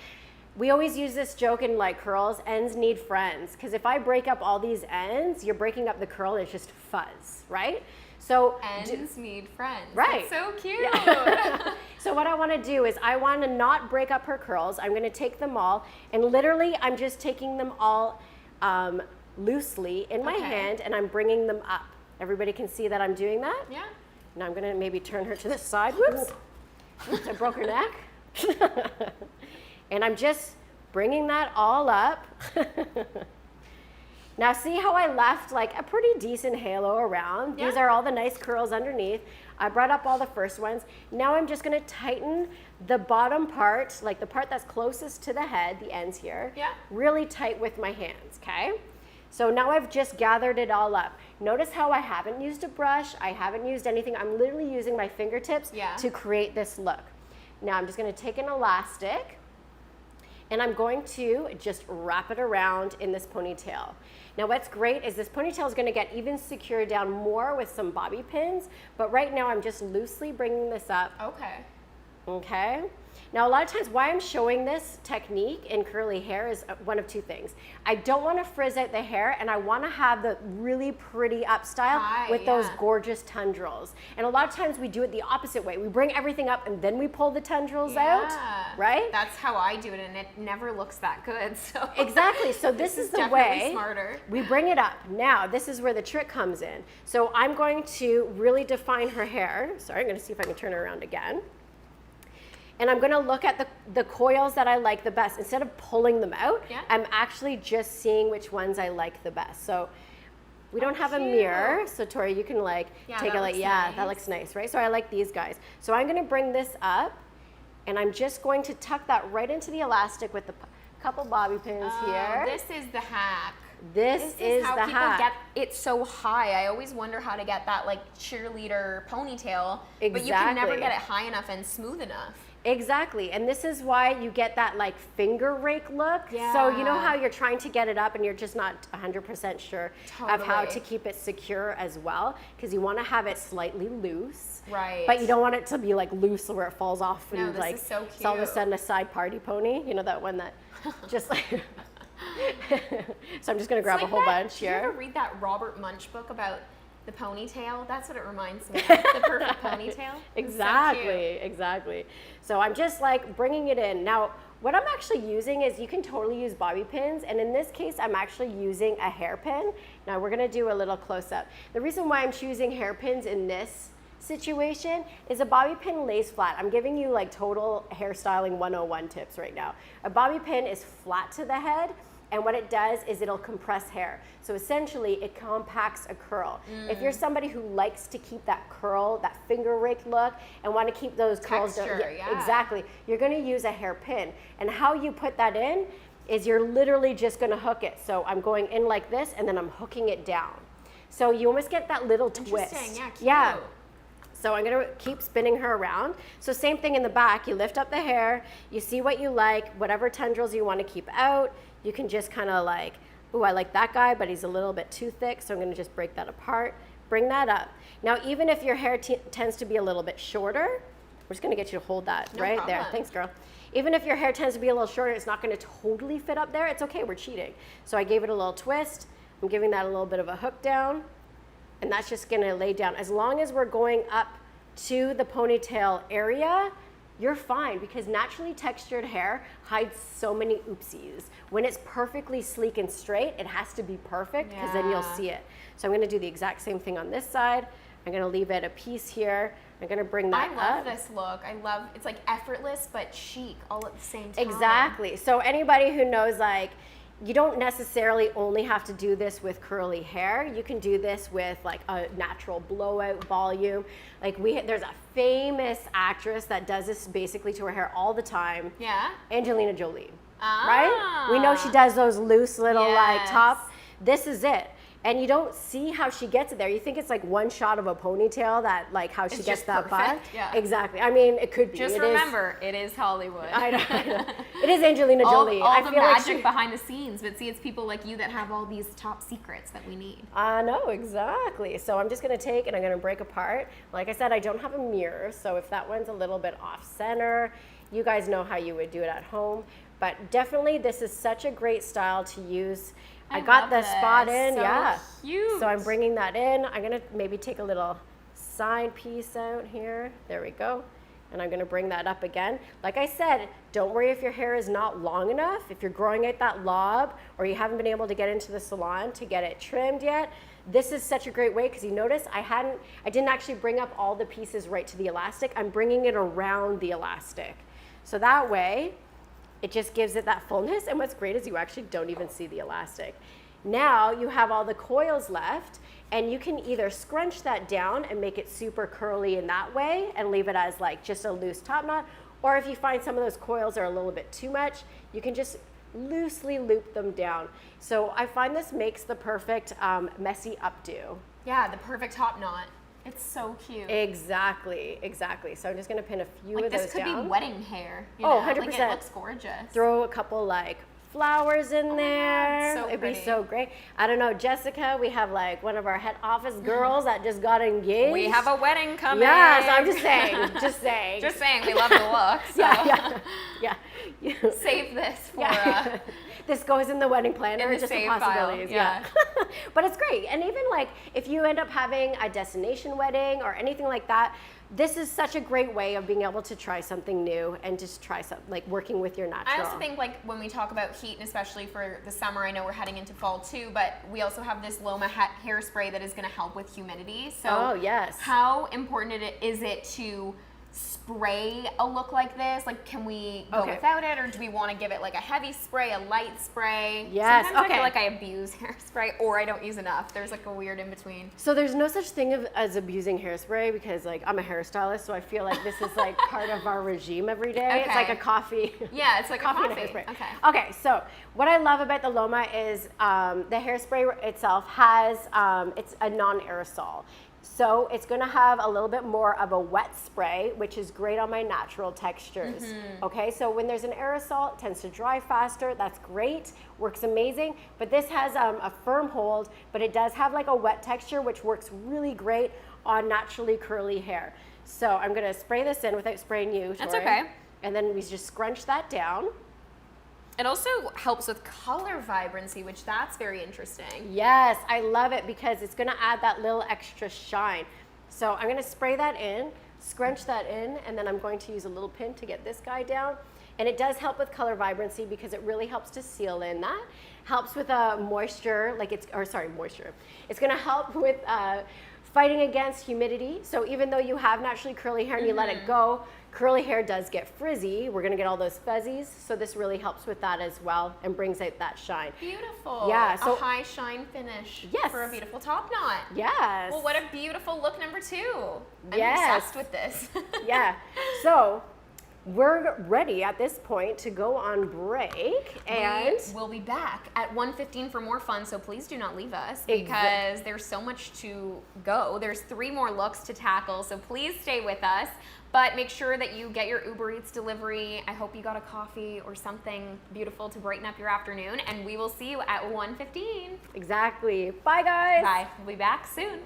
We always use this joke in like curls, ends need friends. Because if I break up all these ends, you're breaking up the curl and it's just fuzz, right? So Ends need friends. Right. That's so cute. Yeah. So what I want to do is I want to not break up her curls. I'm going to take them all, and literally I'm just taking them all loosely in my Okay. hand, and I'm bringing them up. Everybody can see that I'm doing that? Yeah. Now I'm going to maybe turn her to the side. Whoops. Oops, I broke her neck. And I'm just bringing that all up. Now see how I left like a pretty decent halo around? Yeah. These are all the nice curls underneath. I brought up all the first ones. Now I'm just gonna tighten the bottom part, like the part that's closest to the head, the ends here, Yeah. really tight with my hands, okay? So now I've just gathered it all up. Notice how I haven't used a brush, I haven't used anything. I'm literally using my fingertips Yeah. to create this look. Now I'm just gonna take an elastic, and I'm going to just wrap it around in this ponytail. Now what's great is this ponytail is going to get even secured down more with some bobby pins, but right now I'm just loosely bringing this up, Okay. okay? Now a lot of times why I'm showing this technique in curly hair is one of two things. I don't want to frizz out the hair, and I want to have the really pretty up style High, with those yeah. gorgeous tendrils. And a lot of times we do it the opposite way. We bring everything up and then we pull the tendrils out, right? That's how I do it, and it never looks that good. So Exactly. So this is the definitely way smarter. we bring it up. Now, this is where the trick comes in. So I'm going to really define her hair. Sorry, I'm going to see if I can turn her around again. And I'm going to look at the coils that I like the best. Instead of pulling them out, Yeah. I'm actually just seeing which ones I like the best. So we don't have a cute. mirror. So Tori, you can like Yeah, take that a like, looks yeah, that nice. looks nice, right? So I like these guys. So I'm going to bring this up, and I'm just going to tuck that right into the elastic with the couple bobby pins here. This is the hack. This is how the people hack. get it so high. I always wonder how to get that like cheerleader ponytail, but you can never Exactly. get it high enough and smooth enough. Exactly, and this is why you get that like finger rake look. So you know Yeah. how you're trying to get it up and you're just not 100% sure of how Totally. to keep it secure as well, because you want to have it slightly loose. Right. But you don't want it to be like loose where it falls off and No, this like is so it's all of a cute. sudden a side party pony. You know that one that just like. So I'm just gonna grab It's a whole like that- bunch Did you ever here. read that Robert Munch book about the ponytail? That's what it reminds me of. The perfect ponytail. It's so cute. Exactly. So I'm just like bringing it in. Now, what I'm actually using is you can totally use bobby pins, and in this case, I'm actually using a hairpin. Now we're gonna do a little close up. The reason why I'm choosing hairpins in this situation is a bobby pin lays flat. I'm giving you like total hairstyling 101 tips right now. A bobby pin is flat to the head, and what it does is it'll compress hair. So essentially it compacts a curl. If you're somebody who likes to keep that curl, that finger rake look, and want to keep those curls Texture, yeah. exactly, you're gonna use a hairpin. And how you put that in is you're literally just gonna hook it. So I'm going in like this, and then I'm hooking it down. So you almost get that little twist. Interesting. Yeah. Cute. Yeah. So I'm gonna keep spinning her around. So same thing in the back, you lift up the hair, you see what you like, whatever tendrils you wanna keep out, you can just kinda like, ooh, I like that guy, but he's a little bit too thick, so I'm gonna just break that apart, bring that up. Now, even if your hair tends to be a little bit shorter, we're just gonna get you to hold that No right there. problem. Thanks, girl. Even if your hair tends to be a little shorter, it's not gonna totally fit up there, it's okay, we're cheating. So I gave it a little twist, I'm giving that a little bit of a hook down, and that's just gonna lay down. As long as we're going up to the ponytail area, you're fine, because naturally textured hair hides so many oopsies. When it's perfectly sleek and straight, it has to be perfect, because then you'll Yeah. see it. So I'm gonna do the exact same thing on this side. I'm gonna leave it a piece here. I'm gonna bring that I love up. this look. I love it's like effortless but chic all at the same time. Exactly. So anybody who knows, like, you don't necessarily only have to do this with curly hair. You can do this with like a natural blowout volume. Like there's a famous actress that does this basically to her hair all the time. Yeah. Angelina Jolie. Ah. Right? We know she does those loose little like Yes. top. This is it. And you don't see how she gets it there. You think it's like one shot of a ponytail that like how she It's gets just that bun. perfect, yeah. Exactly. I mean, it could be. Just It is- remember, it is Hollywood. I know. It is Angelina Jolie. all I the feel like magic she, behind the scenes, but see, it's people like you that have all these top secrets that we need. I know, exactly. So I'm just gonna take and I'm gonna break apart. Like I said, I don't have a mirror, so if that one's a little bit off center, you guys know how you would do it at home. But definitely this is such a great style to use. I got love the spot this. in, So yeah. cute. So I'm bringing that in. I'm gonna maybe take a little side piece out here. There we go. And I'm gonna bring that up again. Like I said, don't worry if your hair is not long enough, if you're growing out that lob, or you haven't been able to get into the salon to get it trimmed yet. This is such a great way, because you notice I didn't actually bring up all the pieces right to the elastic. I'm bringing it around the elastic. So that way, it just gives it that fullness. And what's great is you actually don't even see the elastic. Now you have all the coils left, and you can either scrunch that down and make it super curly in that way and leave it as like just a loose top knot. Or if you find some of those coils are a little bit too much, you can just loosely loop them down. So I find this makes the perfect messy updo. Yeah, the perfect top knot. It's so cute. Exactly, exactly. So I'm just gonna pin a few Like of those this could down. be wedding hair. You Oh, know? Like 100%. it looks gorgeous. Throw a couple like flowers in my God, there. so It'd be pretty. so great. I don't know, Jessica, we have like one of our head office girls that just got engaged. We have a wedding coming. Yeah, so I'm just saying, just saying. Just saying, we love the look. So yeah. save this for Yeah. This goes in the wedding planner, in the just the save file. possibilities. Yeah. But it's great. And even like if you end up having a destination wedding or anything like that, this is such a great way of being able to try something new and just try something like working with your natural. I also think like when we talk about heat, and especially for the summer, I know we're heading into fall too, but we also have this Loma hairspray that is going to help with humidity. So Oh, yes. how important is it to spray a look like this? Like, can we go Okay. without it, or do we want to give it like a heavy spray, a light spray? Yes, Sometimes I okay. feel like I abuse hairspray, or I don't use enough. There's like a weird in between. So there's no such thing as abusing hairspray, because like I'm a hairstylist, so I feel like this is like part of our regime every day. It's like Okay. a coffee. Yeah, it's like coffee a and a coffee. hairspray. Okay. Okay, so what I love about the Loma is the hairspray itself has, it's a non-aerosol. So it's gonna have a little bit more of a wet spray, which is great on my natural textures. Okay, so when there's an aerosol, it tends to dry faster. That's great, works amazing. But this has a firm hold, but it does have like a wet texture, which works really great on naturally curly hair. So I'm gonna spray this in without spraying you, That's Tori. okay. And then we just scrunch that down. It also helps with color vibrancy, which that's very interesting. Yes, I love it because it's gonna add that little extra shine. So I'm gonna spray that in, scrunch that in, and then I'm going to use a little pin to get this guy down. And it does help with color vibrancy because it really helps to seal in that. Helps with moisture, moisture. It's gonna help with fighting against humidity. So even though you have naturally curly hair and you let it go, curly hair does get frizzy. We're gonna get all those fuzzies. So this really helps with that as well and brings out that shine. Beautiful. Yeah, so- a high shine finish. Yes. For a beautiful top knot. Yes. Well, what a beautiful look number 2. I'm Yes. obsessed with this. Yeah. So we're ready at this point to go on break, and we'll be back at 1:15 for more fun, so please do not leave us Exact- because there's so much to go. There's 3 more looks to tackle, so please stay with us. But make sure that you get your Uber Eats delivery. I hope you got a coffee or something beautiful to brighten up your afternoon, and we will see you at 1:15. exactly. Bye, guys. Bye. We'll be back soon.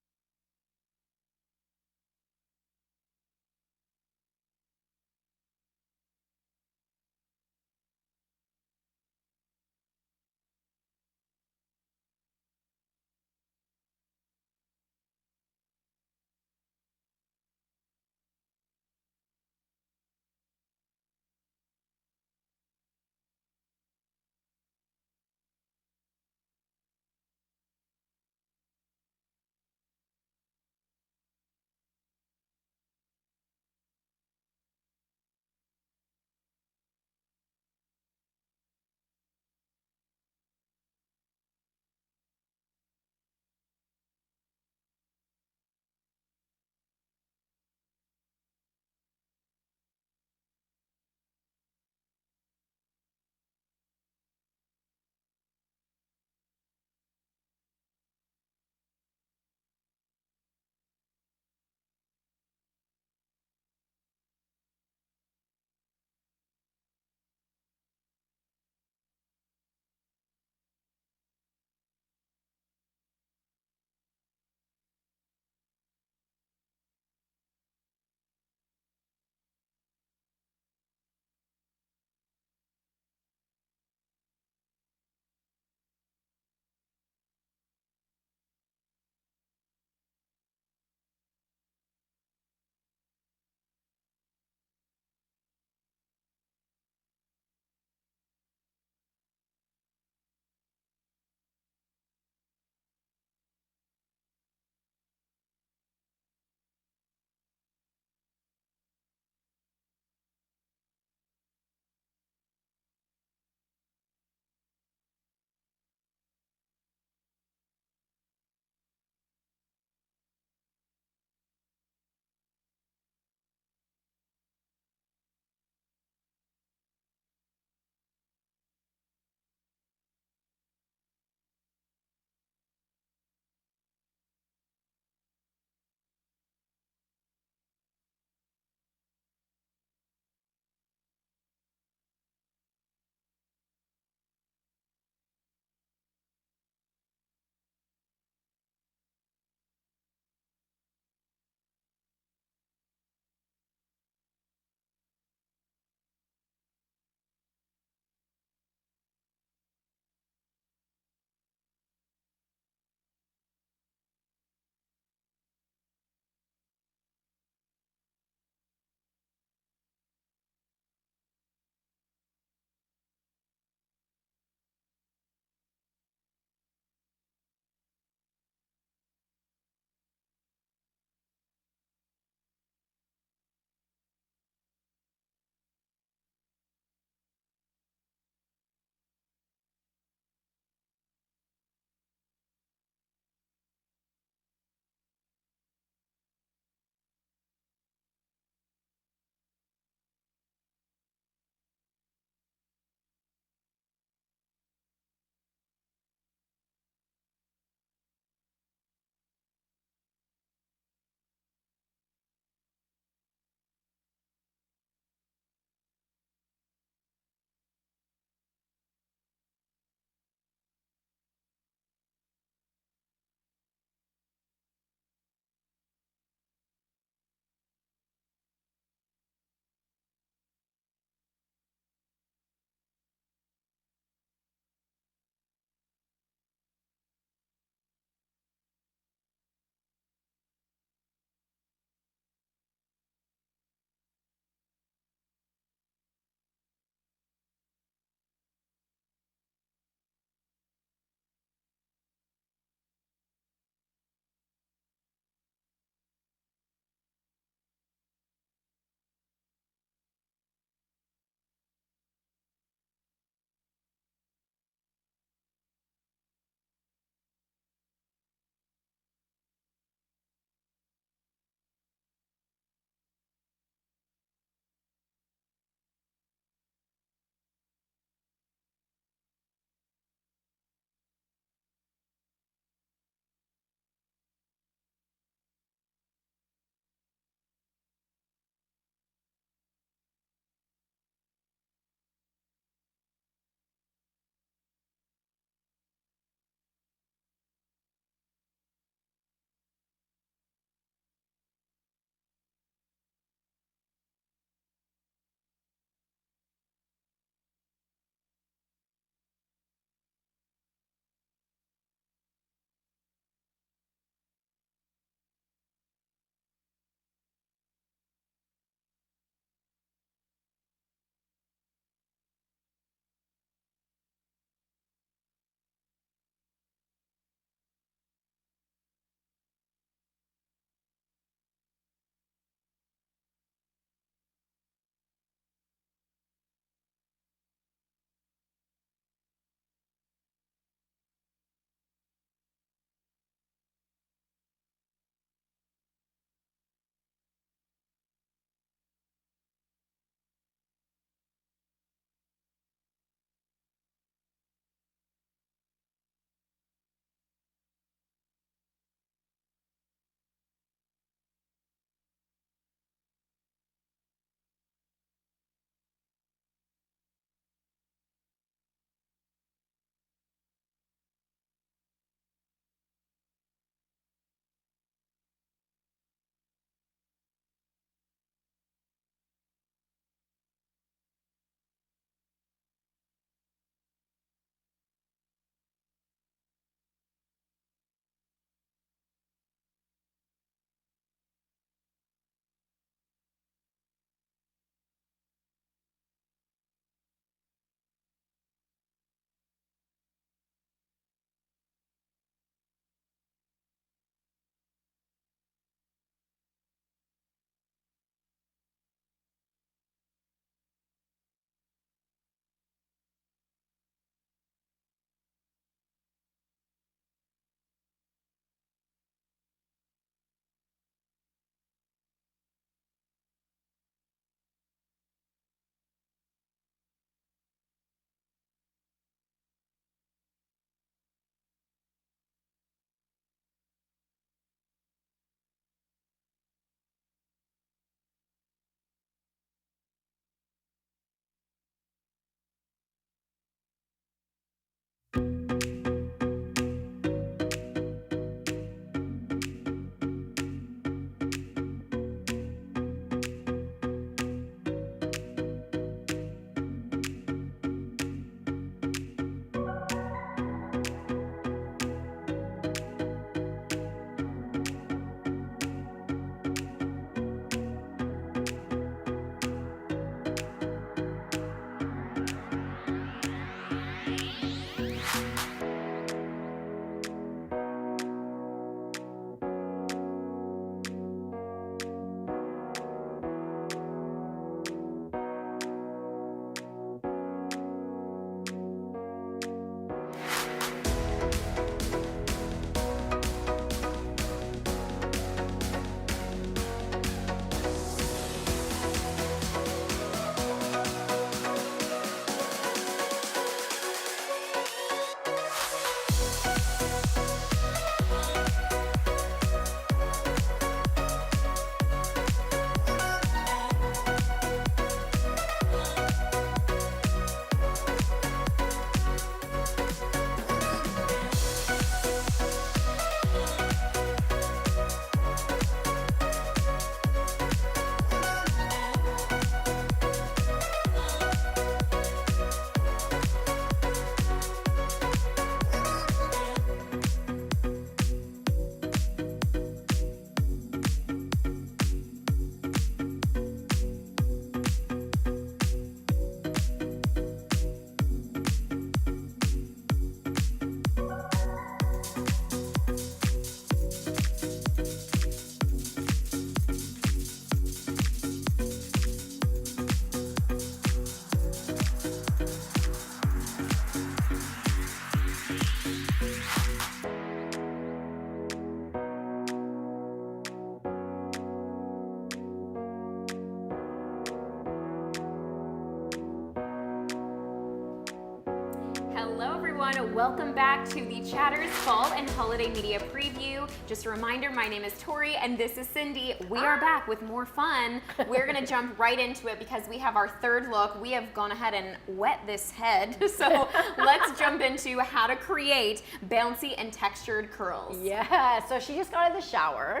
everyone. Welcome back to the Chatters Fall and Holiday Media Preview. Just a reminder, my name is Tori and this is Cindy. We are back with more fun. We're gonna jump right into it because we have our third look. We have gone ahead and wet this head. So let's jump into how to create bouncy and textured curls. Yeah, so she just got out of the shower.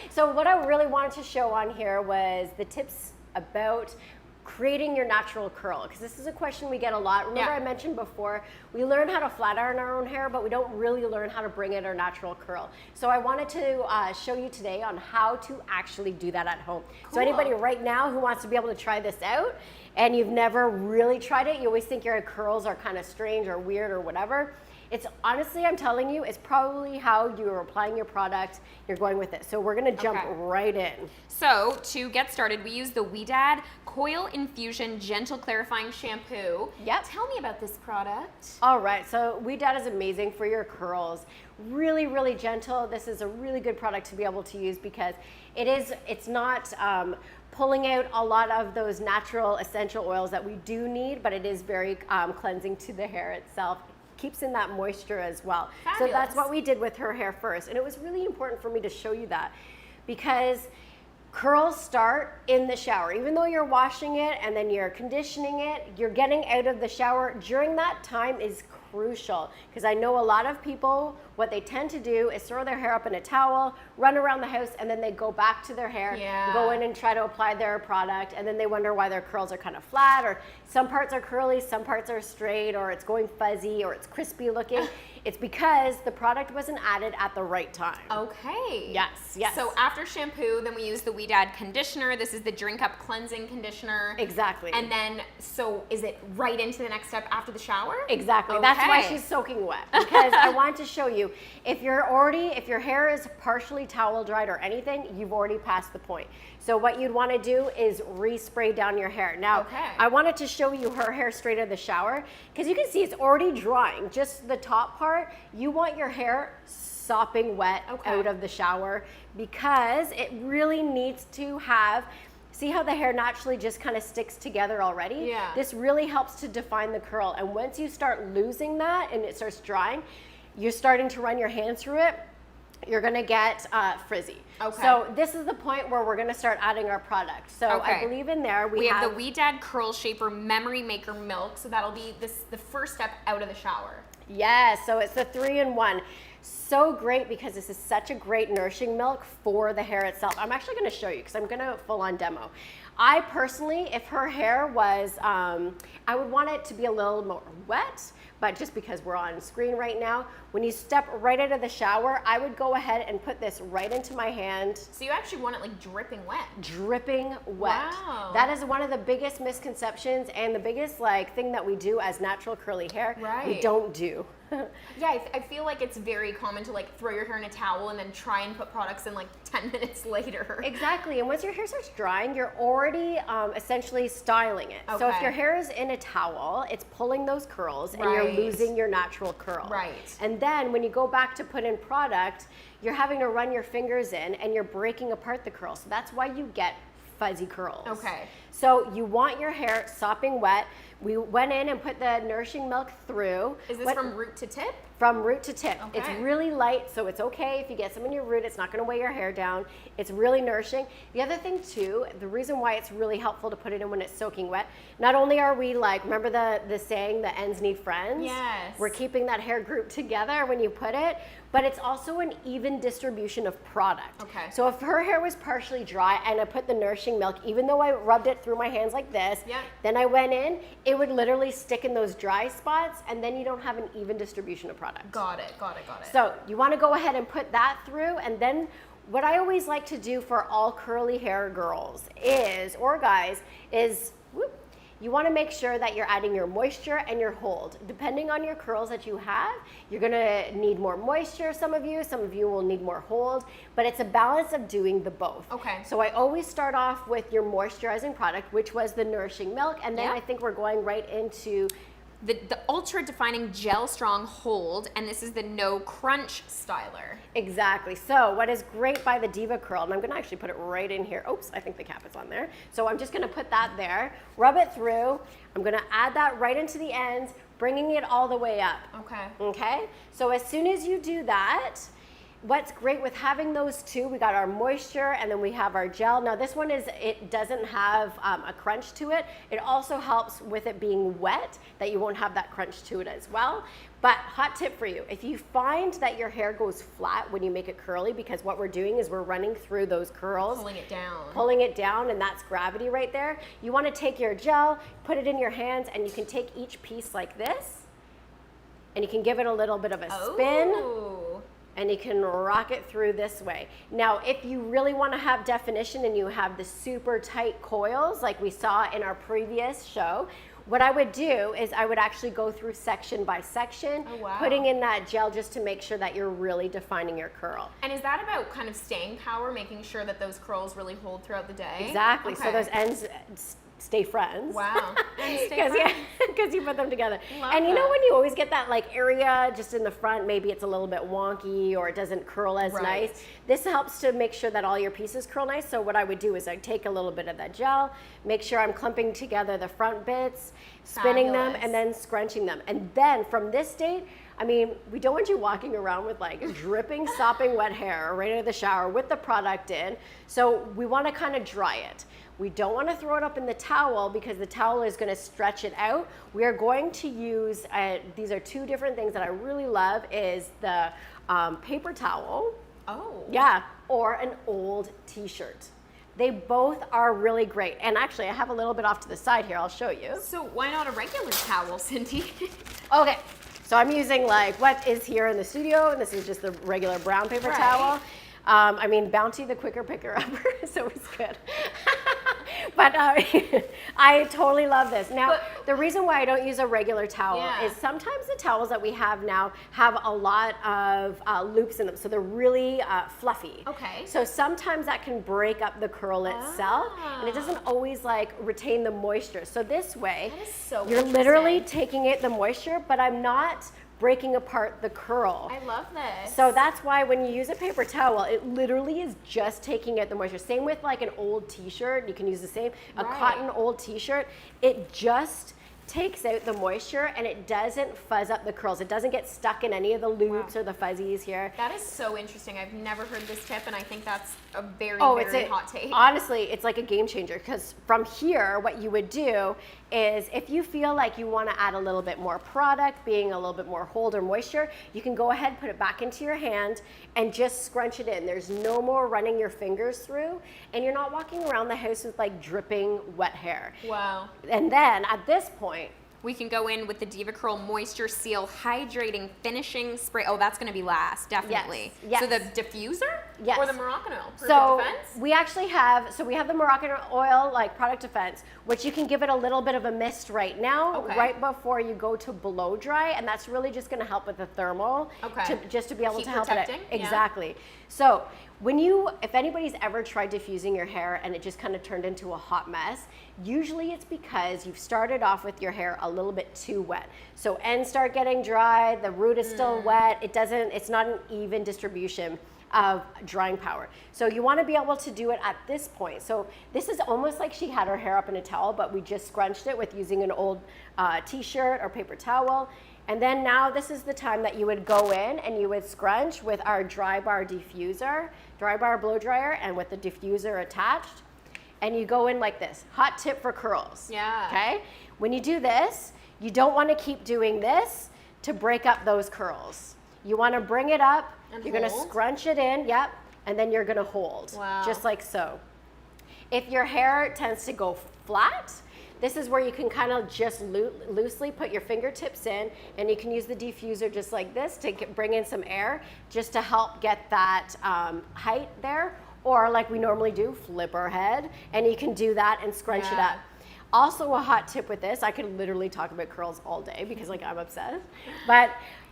So what I really wanted to show on here was the tips about creating your natural curl, because this is a question we get a lot. Remember I mentioned before, we learn how to flat iron our own hair, but we don't really learn how to bring in our natural curl. So I wanted to show you today on how to actually do that at home. Cool. So anybody right now who wants to be able to try this out, and you've never really tried it, you always think your curls are kind of strange or weird or whatever. It's honestly, I'm telling you, it's probably how you're applying your product, you're going with it. So we're gonna jump right in. So to get started, we use the Ouidad Coil Infusion Gentle Clarifying Shampoo. Yep. Tell me about this product. All right, so Ouidad is amazing for your curls. Really, really gentle. This is a really good product to be able to use because it's not pulling out a lot of those natural essential oils that we do need, but it is very cleansing to the hair itself. Keeps in that moisture as well. Fabulous. So that's what we did with her hair first. And it was really important for me to show you that because curls start in the shower. Even though you're washing it and then you're conditioning it, you're getting out of the shower. During that time is crucial because I know a lot of people, what they tend to do is throw their hair up in a towel, run around the house, and then they go back to their hair, go in and try to apply their product, and then they wonder why their curls are kind of flat, or some parts are curly, some parts are straight, or it's going fuzzy, or it's crispy looking. It's because the product wasn't added at the right time. Okay. Yes, yes. So after shampoo, then we use the Ouidad conditioner. This is the Drink Up Cleansing Conditioner. Exactly. And then, so is it right into the next step after the shower? Exactly. Okay. That's why she's soaking wet, because I want to show you, if your hair is partially towel dried or anything, you've already passed the point. So what you'd want to do is respray down your hair. Now, I wanted to show you her hair straight out of the shower, because you can see it's already drying, just the top part. You want your hair sopping wet out of the shower because it really needs to have, see how the hair naturally just kind of sticks together already? Yeah. This really helps to define the curl. And once you start losing that and it starts drying, you're starting to run your hands through it, you're gonna get frizzy. Okay. So this is the point where we're gonna start adding our product. So I believe in there we have the Ouidad Curl Shaper Memory Maker Milk. So that'll be the first step out of the shower. Yes, so it's the 3-in-1. So great because this is such a great nourishing milk for the hair itself. I'm actually gonna show you because I'm gonna full on demo. I personally, if her hair was, I would want it to be a little more wet, but just because we're on screen right now, when you step right out of the shower, I would go ahead and put this right into my hand. So you actually want it like dripping wet? Dripping wet. Wow. That is one of the biggest misconceptions and the biggest thing that we do as natural curly hair, we don't do. Yeah, I feel like it's very common to throw your hair in a towel and then try and put products in 10 minutes later. Exactly, and once your hair starts drying, you're already essentially styling it. So if your hair is in a towel, it's pulling those curls and you're losing your natural curl. Right. And then when you go back to put in product, you're having to run your fingers in and you're breaking apart the curls. So that's why you get fuzzy curls. Okay. So you want your hair sopping wet. We went in and put the nourishing milk through. Is this from root to tip? From root to tip. Okay. It's really light, so it's okay if you get some in your root. It's not going to weigh your hair down. It's really nourishing. The other thing too, the reason why it's really helpful to put it in when it's soaking wet, not only are we remember the saying, the ends need friends? Yes. We're keeping that hair group together when you put it, but it's also an even distribution of product. Okay. So if her hair was partially dry and I put the nourishing milk, even though I rubbed it through my hands like this, then I went in, it would literally stick in those dry spots, and then you don't have an even distribution of product. Got it. So you want to go ahead and put that through, and then what I always like to do for all curly hair girls or guys is you want to make sure that you're adding your moisture and your hold. Depending on your curls that you have, you're going to need more moisture, some of you will need more hold, but it's a balance of doing the both. Okay. So I always start off with your moisturizing product, which was the nourishing milk, and then I think we're going right into the Ultra Defining Gel Strong Hold, and this is the No Crunch Styler. Exactly. So what is great by the Diva Curl, and I'm going to actually put it right in here. Oops, I think the cap is on there. So I'm just going to put that there, rub it through. I'm going to add that right into the ends, bringing it all the way up. Okay. Okay, so as soon as you do that, what's great with having those two, we got our moisture and then we have our gel. Now this one it doesn't have a crunch to it. It also helps with it being wet, that you won't have that crunch to it as well. But hot tip for you, if you find that your hair goes flat when you make it curly, because what we're doing is we're running through those curls. Pulling it down, and that's gravity right there. You wanna take your gel, put it in your hands, and you can take each piece like this, and you can give it a little bit of a spin. Oh. And you can rock it through this way. Now, if you really want to have definition and you have the super tight coils like we saw in our previous show, what I would do is I would actually go through section by section, putting in that gel just to make sure that you're really defining your curl. And is that about kind of staying power, making sure that those curls really hold throughout the day? Exactly, Okay. so those ends stay friends. Wow. And stay friends. Yeah, because you put them together. Love And you know that. when you always get that like area just in the front, maybe it's a little bit wonky or it doesn't curl as Right. nice. This helps to make sure that all your pieces curl nice. So what I would do is I'd take a little bit of that gel, make sure I'm clumping together the front bits, spinning them, Fabulous. and then scrunching them. And then from this date, I mean, we don't want you walking around with like dripping, sopping wet hair right out of the shower with the product in. So we want to kind of dry it. We don't want to throw it up in the towel because the towel is going to stretch it out. We are going to use, these are two different things that I really love, is the paper towel. Oh. Yeah, or an old t-shirt. They both are really great. And actually, I have a little bit off to the side here. I'll show you. So why not a regular towel, Cindy? Okay, so I'm using like what is here in the studio, and this is just the regular brown paper Right. towel. I mean, Bounty, the quicker picker-upper, so it's good. But I totally love this. Now, the reason why I don't use a regular towel is sometimes the towels that we have now have a lot of loops in them, so they're really fluffy. Okay. So sometimes that can break up the curl itself, and it doesn't always like retain the moisture. So this way, That is so you're literally interesting. taking it the moisture, but I'm not breaking apart the curl. I love this. So that's why when you use a paper towel, it literally is just taking out the moisture. Same with like an old t-shirt, you can use the same. A Right. cotton old t-shirt, it just takes out the moisture and it doesn't fuzz up the curls. It doesn't get stuck in any of the loops or the fuzzies here. That is so interesting. I've never heard this tip, and I think that's a very, It's very hot take. honestly, it's like a game changer because from here, what you would do is if you feel like you want to add a little bit more product, being a little bit more hold or moisture, you can go ahead, put it back into your hand and just scrunch it in. There's no more running your fingers through, and you're not walking around the house with like dripping wet hair. Wow. And then at this point, We can go in with the Diva Curl Moisture Seal Hydrating Finishing Spray. Oh, that's going to be last, definitely. Yes. So the diffuser? Yes. Or the Moroccan oil? Perfect So Defense? we actually have, we have the Moroccan oil, like Product Defense, which you can give it a little bit of a mist right now, Okay. right before you go to blow dry, and that's really just gonna help with the thermal, Okay. just to be able Heat to help protecting, it. yeah. Exactly. So when you, if anybody's ever tried diffusing your hair and it just kind of turned into a hot mess, usually it's because you've started off with your hair a little bit too wet. So ends start getting dry, the root is still wet, it's not an even distribution of drying power. So you want to be able to do it at this point. So this is almost like she had her hair up in a towel, but we just scrunched it with using an old t-shirt or paper towel. And then now this is the time that you would go in and you would scrunch with our dry bar diffuser, dry bar blow dryer, and with the diffuser attached. And you go in like this. Hot tip for curls. Yeah. Okay? When you do this, you don't want to keep doing this to break up those curls. You want to bring it up, And you're going to hold? scrunch it in, yep, and then you're going to hold. Wow. Just like so. If your hair tends to go flat, this is where you can kind of just loosely put your fingertips in, and you can use the diffuser just like this to bring in some air just to help get that height there. Or like we normally do, flip our head, and you can do that and scrunch it Yeah. up. Also a hot tip with this, I could literally talk about curls all day because like I'm obsessed, but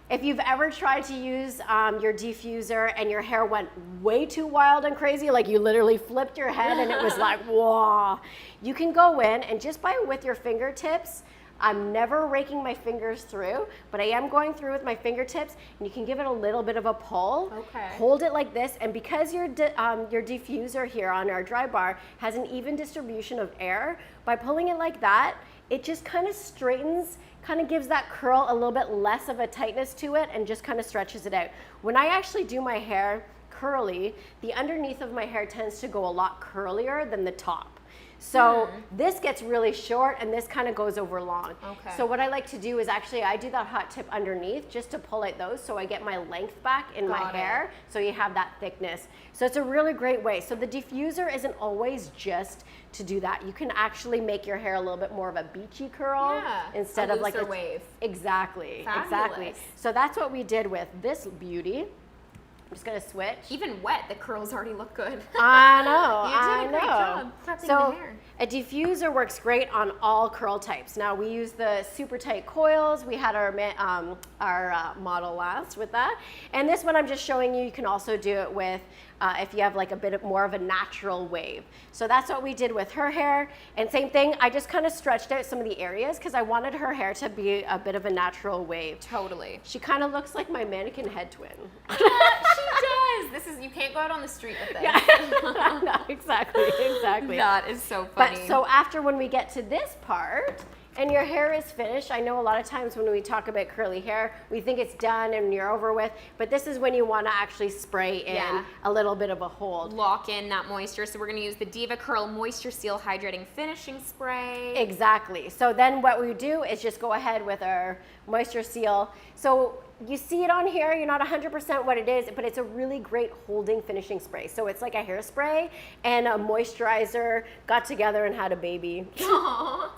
if you've ever tried to use your diffuser and your hair went way too wild and crazy, like you literally flipped your head and it was like, whoa, you can go in and just with your fingertips, I'm never raking my fingers through, but I am going through with my fingertips, and you can give it a little bit of a pull. Okay. Hold it like this, and because your diffuser here on our dry bar has an even distribution of air, by pulling it like that, it just kind of straightens, kind of gives that curl a little bit less of a tightness to it and just kind of stretches it out. When I actually do my hair curly, the underneath of my hair tends to go a lot curlier than the top. So this gets really short and this kind of goes over long. Okay. So what I like to do is actually I do that hot tip underneath just to pull out those so I get my length back in my Got it. hair so you have that thickness. So it's a really great way. So the diffuser isn't always just to do that. You can actually make your hair a little bit more of a beachy curl instead of like a wave. Exactly, exactly. Fabulous. So that's what we did with this beauty. I'm just gonna switch. Even wet, the curls already look good. I know. You did a great I job know. prepping the So hair. a diffuser works great on all curl types. Now we use the super tight coils. We had our model last with that, and this one I'm just showing you. You can also do it with if you have like a bit more of a natural wave. So that's what we did with her hair. And same thing, I just kind of stretched out some of the areas because I wanted her hair to be a bit of a natural wave. Totally. She kind of looks like my mannequin head twin. She does. This is, you can't go out on the street with this. No, exactly. That is so funny. But so after when we get to this part and your hair is finished, I know a lot of times when we talk about curly hair, we think it's done and you're over with, but this is when you want to actually spray in a little bit of a hold. Lock in that moisture. So we're going to use the Diva Curl Moisture Seal Hydrating Finishing Spray. Exactly. So then what we do is just go ahead with our moisture seal. So you see it on here, you're not 100% what it is, but it's a really great holding finishing spray. So it's like a hairspray and a moisturizer got together and had a baby. Aww.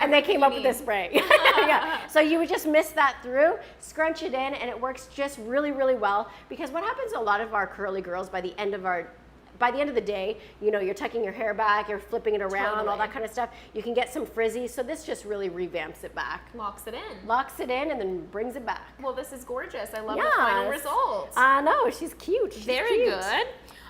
And they came up with this spray. Yeah. So you would just mist that through, scrunch it in, and it works just really, really well. Because what happens to a lot of our curly girls by the end of the day, you know, you're tucking your hair back, you're flipping it around, all that kind of stuff. You can get some frizzy. So this just really revamps it back. Locks it in. Locks it in and then brings it back. Well, this is gorgeous. I love the final results. I know, she's cute. She's Very cute. good.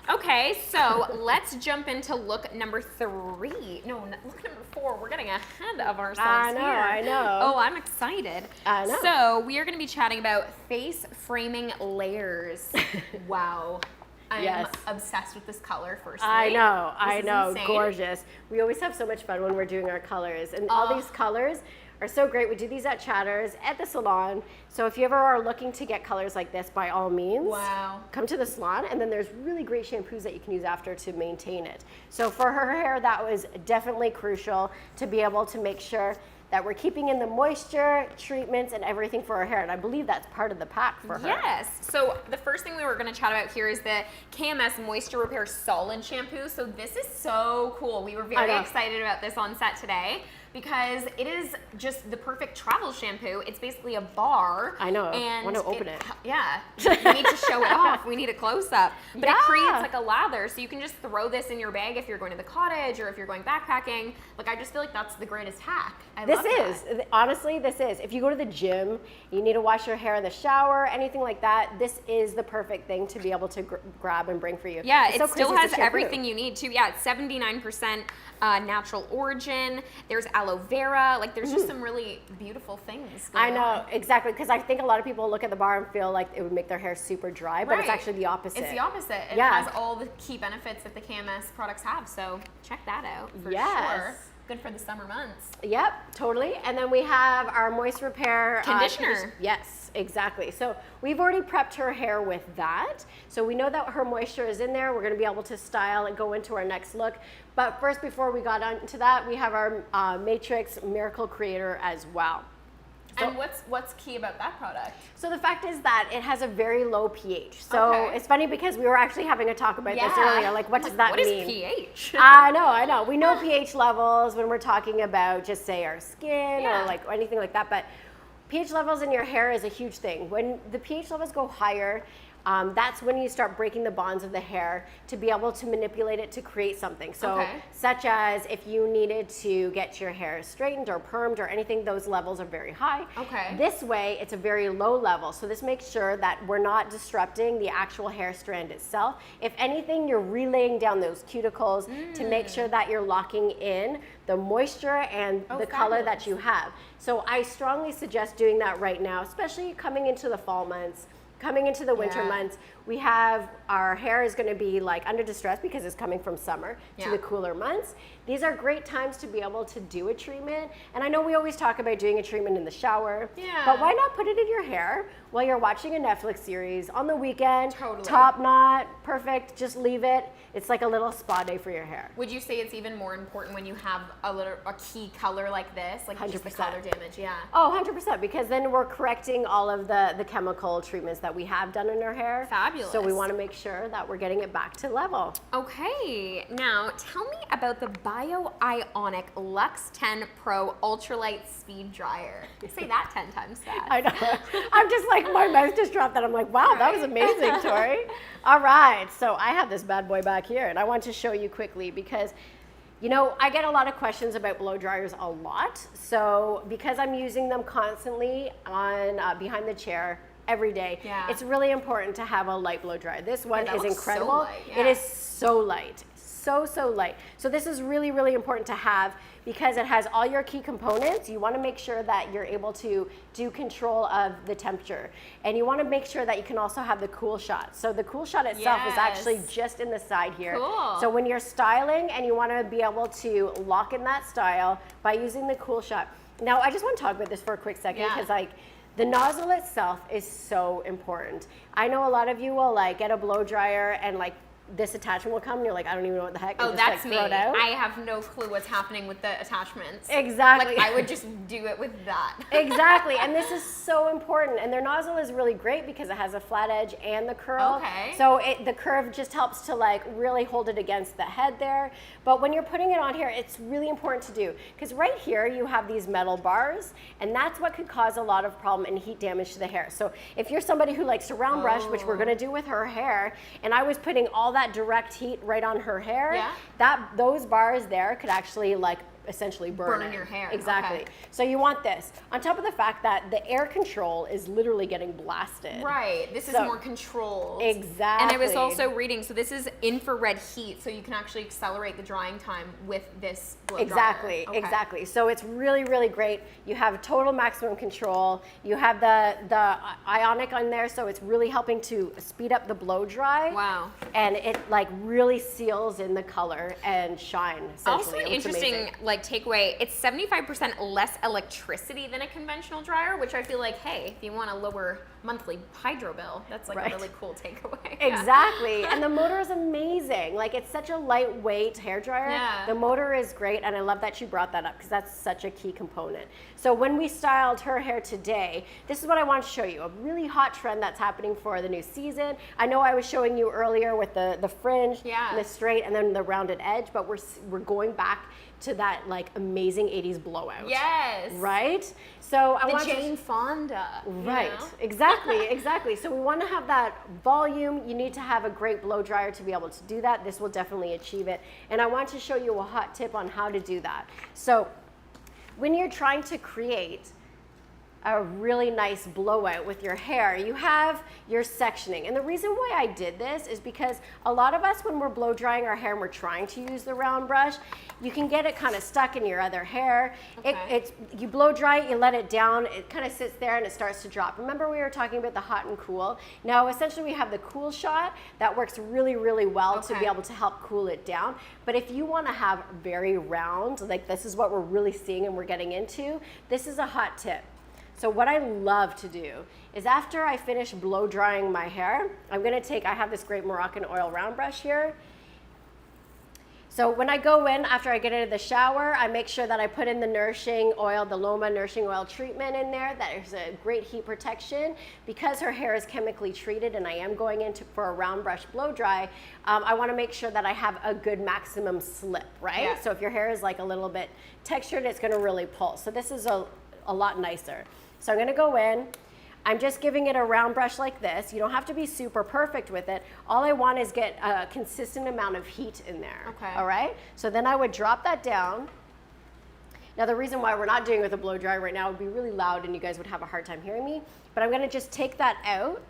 Okay, so let's jump into look number 3. No, look number 4. We're getting ahead of ourselves I know. Oh, I'm excited. I know. So we are going to be chatting about face framing layers. Wow. I'm obsessed with this color, firstly. I know, insane. gorgeous. We always have so much fun when we're doing our colors. And all these colors are so great. We do these at Chatters, at the salon. So if you ever are looking to get colors like this, by all means, come to the salon. And then there's really great shampoos that you can use after to maintain it. So for her hair, that was definitely crucial to be able to make sure that we're keeping in the moisture, treatments, and everything for our hair. And I believe that's part of the pack for her. Yes. So the first thing we were going to chat about here is the KMS Moisture Repair Solid Shampoo. So this is so cool. We were very excited about this on set today because it is just the perfect travel shampoo. It's basically a bar. I know. And I want to open it. Yeah. We need to show it off. We need a close-up. But it creates like a lather, so you can just throw this in your bag if you're going to the cottage or if you're going backpacking. Like, I just feel like that's the greatest hack. Honestly, this is. If you go to the gym, you need to wash your hair in the shower, anything like that, this is the perfect thing to be able to grab and bring for you. Yeah, it's it so still has everything you need too. Yeah, it's 79% natural origin. There's aloe vera. Like, there's just some really beautiful things going on. Exactly, because I think a lot of people look at the bar and feel like it would make their hair super dry, but it's actually the opposite. It's the opposite. It has all the key benefits that the KMS products have, so check that out for sure. Good for the summer months. Yep, totally. And then we have our Moist Repair conditioner. Yes, exactly. So we've already prepped her hair with that. So we know that her moisture is in there. We're going to be able to style and go into our next look. But first, before we got into that, we have our Matrix Miracle Creator as well. So, and what's key about that product? So the fact is that it has a very low pH. So it's funny because we were actually having a talk about this earlier. Like, what does that mean? What is pH? I know. We know pH levels when we're talking about just say our skin or like anything like that. But pH levels in your hair is a huge thing. When the pH levels go higher, that's when you start breaking the bonds of the hair to be able to manipulate it to create something. So such as if you needed to get your hair straightened or permed or anything, those levels are very high. This way, it's a very low level. So this makes sure that we're not disrupting the actual hair strand itself. If anything, you're relaying down those cuticles to make sure that you're locking in the moisture and the color that you have. So I strongly suggest doing that right now, especially coming into the fall months. Coming into the winter months, we have our hair is going to be like under distress because it's coming from summer to the cooler months. these are great times to be able to do a treatment. And I know we always talk about doing a treatment in the shower, but why not put it in your hair while you're watching a Netflix series on the weekend? Totally. Top knot, perfect, just leave it. It's like a little spa day for your hair. Would you say it's even more important when you have a key color like this, like just the 100%. color damage? Yeah. Oh, 100%, because then we're correcting all of the chemical treatments that we have done in our hair. Fabulous. So we want to make sure that we're getting it back to level. Okay, now tell me about the BioIonic Luxe 10 Pro Ultralight Speed Dryer. Say that 10 times fast. I know. I'm just like, my mouth just dropped that. I'm like, wow, that was amazing, Tori. All right, so I have this bad boy back here, and I want to show you quickly because, you know, I get a lot of questions about blow dryers a lot. So because I'm using them constantly on behind the chair every day, it's really important to have a light blow dryer. This one is incredible. So light, It is so light. So light. So this is really, really important to have because it has all your key components. You want to make sure that you're able to do control of the temperature. And you want to make sure that you can also have the cool shot. So the cool shot itself is actually just in the side here. Cool. So when you're styling and you want to be able to lock in that style by using the cool shot. Now, I just want to talk about this for a quick second because like, the nozzle itself is so important. I know a lot of you will like get a blow dryer and like this attachment will come and you're like, I don't even know what the heck. Oh, and that's just, me. like, throw it out. I have no clue what's happening with the attachments. Exactly. Like I would just do it with that. Exactly, and this is so important. And their nozzle is really great because it has a flat edge and the curl. Okay. So the curve just helps to like really hold it against the head there. But when you're putting it on here, it's really important to do because right here you have these metal bars, and that's what could cause a lot of problem and heat damage to the hair. So if you're somebody who likes to round brush, which we're gonna do with her hair, and I was putting all that direct heat right on her hair, those bars there could actually like essentially burn your hair. Exactly. Okay. So you want this on top of the fact that the air control is literally getting blasted. Right. This is more controlled. Exactly. And I was also reading, so this is infrared heat, so you can actually accelerate the drying time with this blow dryer. Exactly. So it's really, really great. You have total maximum control. You have the ionic on there, so it's really helping to speed up the blow dry. Wow. And it like really seals in the color and shine. Also an It looks interesting amazing. like takeaway, it's 75% less electricity than a conventional dryer, which I feel like, hey, if you want a lower monthly hydro bill, that's like a really cool takeaway. Exactly. And the motor is amazing. Like it's such a lightweight hair dryer. Yeah. The motor is great, and I love that you brought that up because that's such a key component. So when we styled her hair today, this is what I want to show you, a really hot trend that's happening for the new season. I know I was showing you earlier with the fringe and the straight and then the rounded edge, but we're going back to that like amazing 80s blowout. Yes. Right? So I want Jane Fonda. Right, You know? exactly. So we want to have that volume. You need to have a great blow dryer to be able to do that. This will definitely achieve it. And I want to show you a hot tip on how to do that. So when you're trying to create a really nice blowout with your hair, you have your sectioning. And the reason why I did this is because a lot of us, when we're blow drying our hair and we're trying to use the round brush, you can get it kind of stuck in your other hair. You blow dry it, you let it down, it kind of sits there and it starts to drop. Remember we were talking about the hot and cool? Now essentially we have the cool shot that works really, really well to be able to help cool it down. But if you want to have very round, like this is what we're really seeing and we're getting into, this is a hot tip. So what I love to do is after I finish blow drying my hair, I'm gonna I have this great Moroccan oil round brush here. So when I go in, after I get out of the shower, I make sure that I put in the nourishing oil, the Loma nourishing oil treatment in there. That is a great heat protection. Because her hair is chemically treated and I am going in for a round brush blow dry, I wanna make sure that I have a good maximum slip, right? Yeah. So if your hair is like a little bit textured, it's gonna really pull. So this is a lot nicer. So I'm gonna go in, I'm just giving it a round brush like this. You don't have to be super perfect with it. All I want is get a consistent amount of heat in there, all right? So then I would drop that down. Now the reason why we're not doing it with a blow dryer right now would be really loud and you guys would have a hard time hearing me, but I'm gonna just take that out.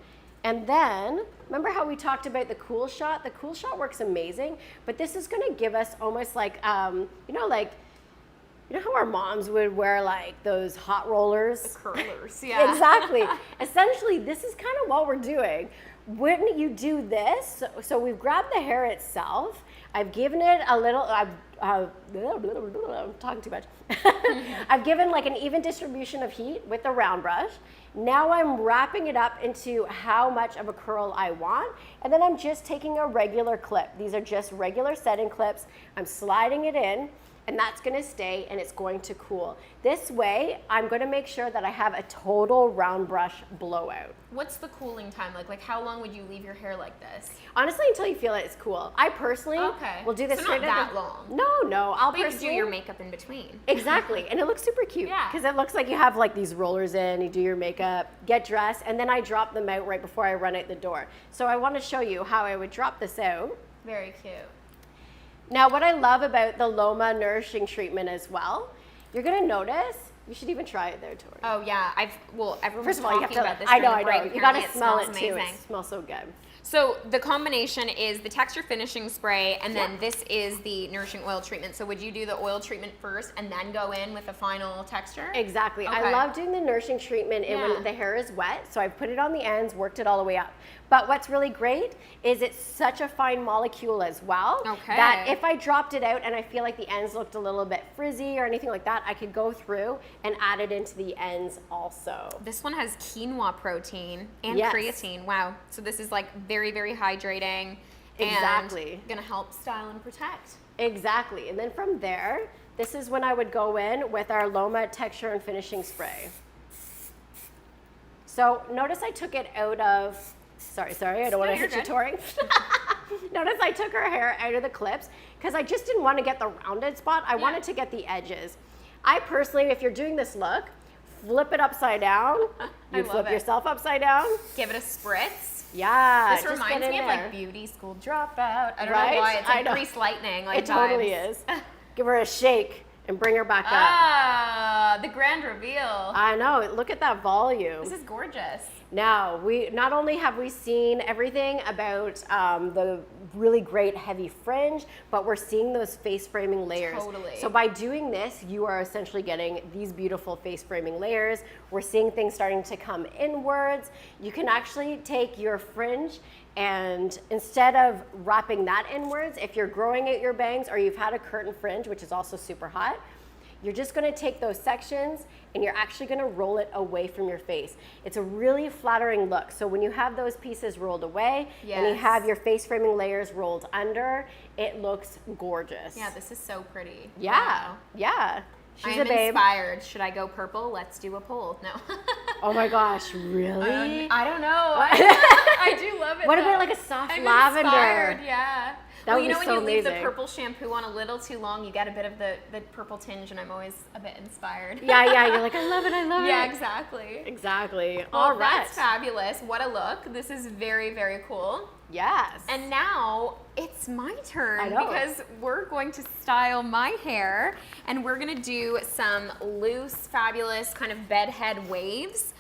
And then, remember how we talked about the cool shot? The cool shot works amazing, but this is gonna give us almost like, you know how our moms would wear like those hot rollers? The curlers, yeah. Exactly. Essentially, this is kind of what we're doing. When you do this, so we've grabbed the hair itself, I've given it a little, I'm talking too much. I've given like an even distribution of heat with the round brush. Now I'm wrapping it up into how much of a curl I want. And then I'm just taking a regular clip. These are just regular set-in clips. I'm sliding it in, and that's gonna stay and it's going to cool. This way, I'm gonna make sure that I have a total round brush blowout. What's the cooling time like? Like how long would you leave your hair like this? Honestly, until you feel it's cool. I personally will do this so straight not at that long. No, I'll But you could do personally your makeup in between. Exactly, and it looks super cute. Yeah. Because it looks like you have like these rollers in, you do your makeup, get dressed, and then I drop them out right before I run out the door. So I want to show you how I would drop this out. Very cute. Now, what I love about the Loma Nourishing Treatment as well, you're gonna notice, you should even try it there, Tori. Oh yeah, everyone's First of all, you have talking to, about this. I during know, the break. you gotta Apparently smell it smells too. amazing. It smells so good. So the combination is the texture finishing spray, and then this is the nourishing oil treatment. So would you do the oil treatment first and then go in with the final texture? Exactly. Okay. I love doing the nourishing treatment in Yeah. when the hair is wet. So I've put it on the ends, worked it all the way up. But what's really great is it's such a fine molecule as well that if I dropped it out and I feel like the ends looked a little bit frizzy or anything like that, I could go through and add it into the ends also. This one has quinoa protein and Yes. creatine. Wow. So this is like very, very hydrating. Exactly. And gonna help style and protect. Exactly. And then from there, this is when I would go in with our Loma Texture and Finishing Spray. So notice I took it out of, sorry, I don't want to you're hit you, good. Tori. Notice I took her hair out of the clips because I just didn't want to get the rounded spot. I wanted to get the edges. I personally, if you're doing this look, flip it upside down. I You love flip it. yourself upside down. Give it a spritz. Yeah. This just reminds get me in of there. like beauty school dropout. I don't Right? know why. It's I like know. Grease Lightning. Like It totally vibes. is. Give her a shake and bring her back up. Ah, the grand reveal. I know. Look at that volume. This is gorgeous. Now, we not only have we seen everything about the really great heavy fringe, but we're seeing those face framing layers. Totally. So by doing this, you are essentially getting these beautiful face framing layers. We're seeing things starting to come inwards. You can actually take your fringe and instead of wrapping that inwards, if you're growing out your bangs or you've had a curtain fringe, which is also super hot, you're just gonna take those sections and you're actually gonna roll it away from your face. It's a really flattering look. So when you have those pieces rolled away and you Yes. have your face framing layers rolled under, it looks gorgeous. Yeah, this is so pretty. Yeah, Wow. yeah. She's I am a babe. inspired. Should I go purple? Let's do a poll. No. Oh my gosh, really? I don't know. I do love it. What though. about like a soft I'm lavender? inspired, yeah. That Well, would you be know when so you leave the amazing. purple shampoo on a little too long, you get a bit of the purple tinge, and I'm always a bit inspired. Yeah, you're like, I love it, I love Yeah, it. exactly. Exactly. Well, All right. that's fabulous. What a look. This is very, very cool. Yes. And now it's my turn I know. because we're going to style my hair and we're gonna do some loose, fabulous kind of bedhead waves.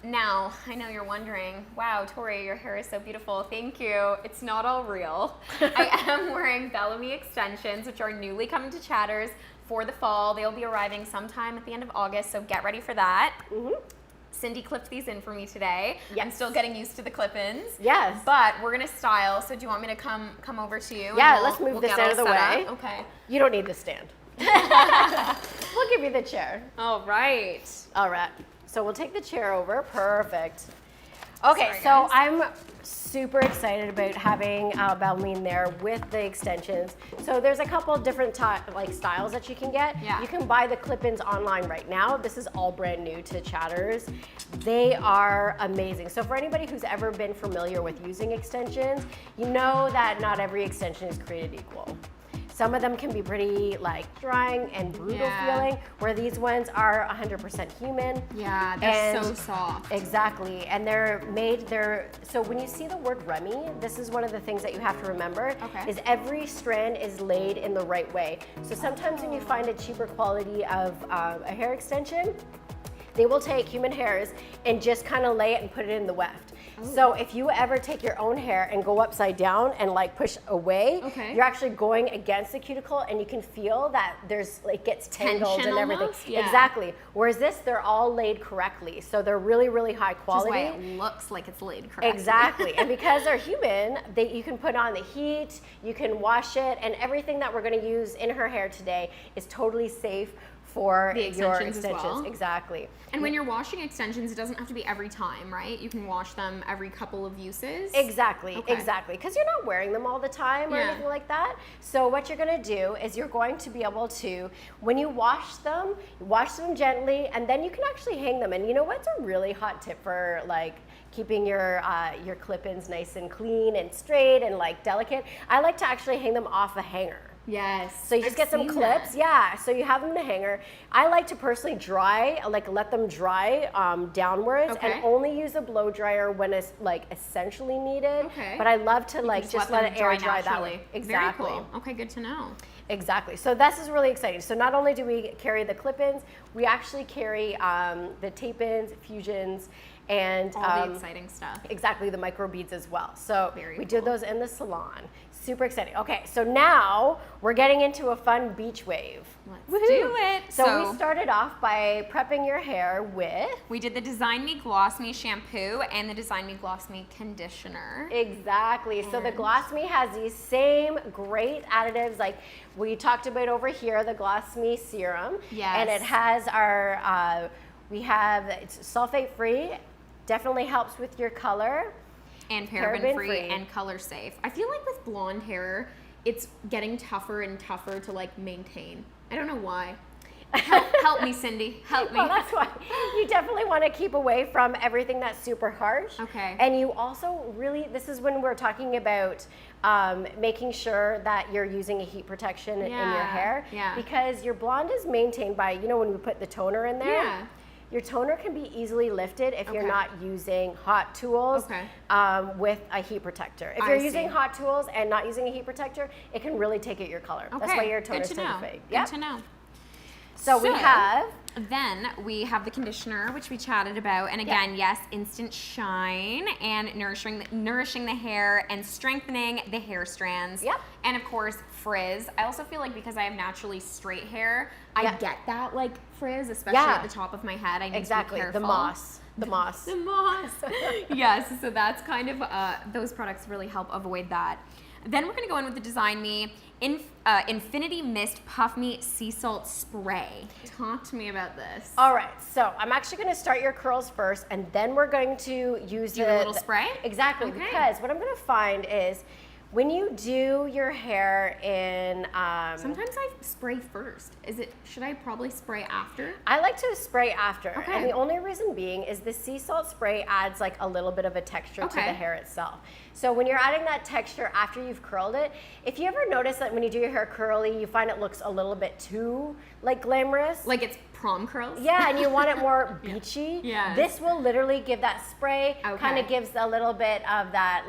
Now, I know you're wondering, wow, Tori, your hair is so beautiful. Thank you. It's not all real. I am wearing Bellamy extensions, which are newly coming to Chatters for the fall. They'll be arriving sometime at the end of August, so get ready for that. Cindy clipped these in for me today. I'm Yes. still getting used to the clip-ins. Yes. But we're gonna style. So do you want me to come over to you? and Yeah, let's move this get out all of the set way. up? Okay. You don't need the stand. We'll give you the chair. All right. All right. So we'll take the chair over. Perfect. Okay, Sorry, so guys. I'm super excited about having Balmain there with the extensions. So there's a couple different like styles that you can get. Yeah. You can buy the clip-ins online right now. This is all brand new to Chatters. They are amazing. So for anybody who's ever been familiar with using extensions, you know that not every extension is created equal. Some of them can be pretty like drying and brutal Yeah. feeling, where these ones are 100% human. Yeah, they're so And- soft. Exactly, and so when you see the word Remy, this is one of the things that you have to remember, Okay. is every strand is laid in the right way. So sometimes when you find a cheaper quality of a hair extension, they will take human hairs and just kind of lay it and put it in the weft. So if you ever take your own hair and go upside down and like push away, you're actually going against the cuticle, and you can feel that it gets tangled Tension and everything. almost? Yeah. Exactly. Whereas this, they're all laid correctly. So they're really, really high quality. Which is why it looks like it's laid correctly. Exactly. And because they're human, you can put on the heat, you can wash it, and everything that we're going to use in her hair today is totally safe for your extensions. As well. Exactly. And when you're washing extensions, it doesn't have to be every time, right? You can wash them every couple of uses. Exactly, exactly. Because you're not wearing them all the time or anything like that. So what you're going to do is you're going to be able to, when you wash them gently, and then you can actually hang them. And you know what's a really hot tip for like keeping your clip-ins nice and clean and straight and like delicate? I like to actually hang them off a hanger. Yes. So you just get some clips. Yeah. So you have them in a hanger. I like to personally let them dry downwards, and only use a blow dryer when it's like essentially needed. Okay. But I love to just let it air dry that way. Exactly. Very cool. Okay, good to know. Exactly. So this is really exciting. So not only do we carry the clip-ins, we actually carry the tape-ins, fusions, and all the exciting stuff. Exactly, the micro beads as well. So we did those in the salon. Super exciting. Okay, so now we're getting into a fun beach wave. Let's do it. So we started off by prepping your hair with... We did the Design Me Gloss Me shampoo and the Design Me Gloss Me conditioner. Exactly. So the Gloss Me has these same great additives like we talked about over here, the Gloss Me serum. Yes. And it has our, it's sulfate free, definitely helps with your color. And paraben free and color safe. I feel like with blonde hair, it's getting tougher and tougher to like maintain. I don't know why. Help me, Cindy. Help me. Well, that's why you definitely want to keep away from everything that's super harsh. Okay. And you also really, this is when we're talking about making sure that you're using a heat protection in your hair. Yeah. Because your blonde is maintained by, when we put the toner in there. Yeah. Your toner can be easily lifted if you're not using hot tools with a heat protector. If you're using hot tools and not using a heat protector, it can really take out your color. That's why your toner tends to fade. Good to know. So we have... Then we have the conditioner, which we chatted about. And again, yes, instant shine and nourishing the hair and strengthening the hair strands. Yep. And of course, frizz. I also feel like because I have naturally straight hair, I get that like frizz, especially at the top of my head. I need to be careful. The moss. The moss. The moss. Yes, so that's kind of, those products really help avoid that. Then we're going to go in with the Design Me Infinity Mist Puff Me Sea Salt Spray. Talk to me about this. All right, so I'm actually going to start your curls first, and then we're going to use the little spray? Exactly, because what I'm going to find is when you do your hair in... Sometimes I spray first. Should I probably spray after? I like to spray after. And the only reason being is the sea salt spray adds like a little bit of a texture to the hair itself. So when you're adding that texture after you've curled it, if you ever notice that when you do your hair curly, you find it looks a little bit too like glamorous. Like it's prom curls? Yeah, and you want it more beachy. Yeah. This will literally give that spray, kind of gives a little bit of that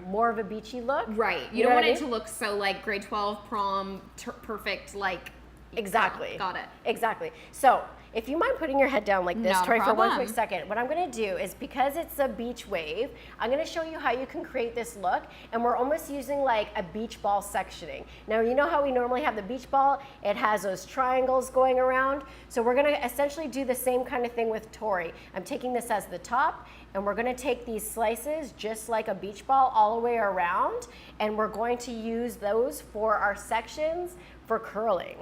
more of a beachy look. Right. You don't want it to look so like grade 12 prom perfect like. Exactly. Got it. Exactly. So if you mind putting your head down like this, Tori, for one quick second, what I'm going to do is, because it's a beach wave, I'm going to show you how you can create this look, and we're almost using like a beach ball sectioning. Now, you know how we normally have the beach ball? It has those triangles going around. So we're going to essentially do the same kind of thing with Tori. I'm taking this as the top, and we're going to take these slices just like a beach ball all the way around, and we're going to use those for our sections for curling.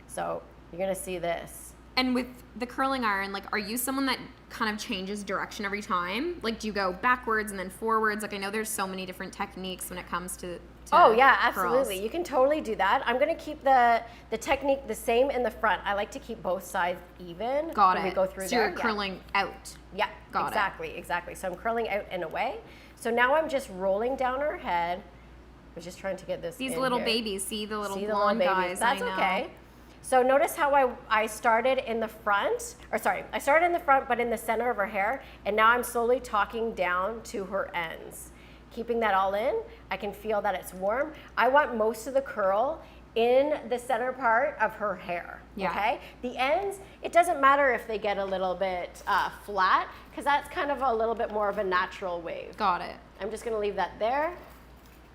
So you're going to see this. And with the curling iron, like, are you someone that kind of changes direction every time? Like, do you go backwards and then forwards? Like, I know there's so many different techniques when it comes to oh yeah, absolutely. curls. You can totally do that. I'm going to keep the technique the same in the front. I like to keep both sides even. Got it. When we go through so you're curling out. Yeah, Got exactly, exactly. So I'm curling out and away. So now I'm just rolling down her head. I was just trying to get this These in little here. babies, see the little See blonde guys. That's I know. okay. So notice how I started in the front, I started in the front but in the center of her hair, and now I'm slowly talking down to her ends. Keeping that all in, I can feel that it's warm. I want most of the curl in the center part of her hair. Yeah. Okay. The ends, it doesn't matter if they get a little bit flat, because that's kind of a little bit more of a natural wave. Got it. I'm just gonna leave that there.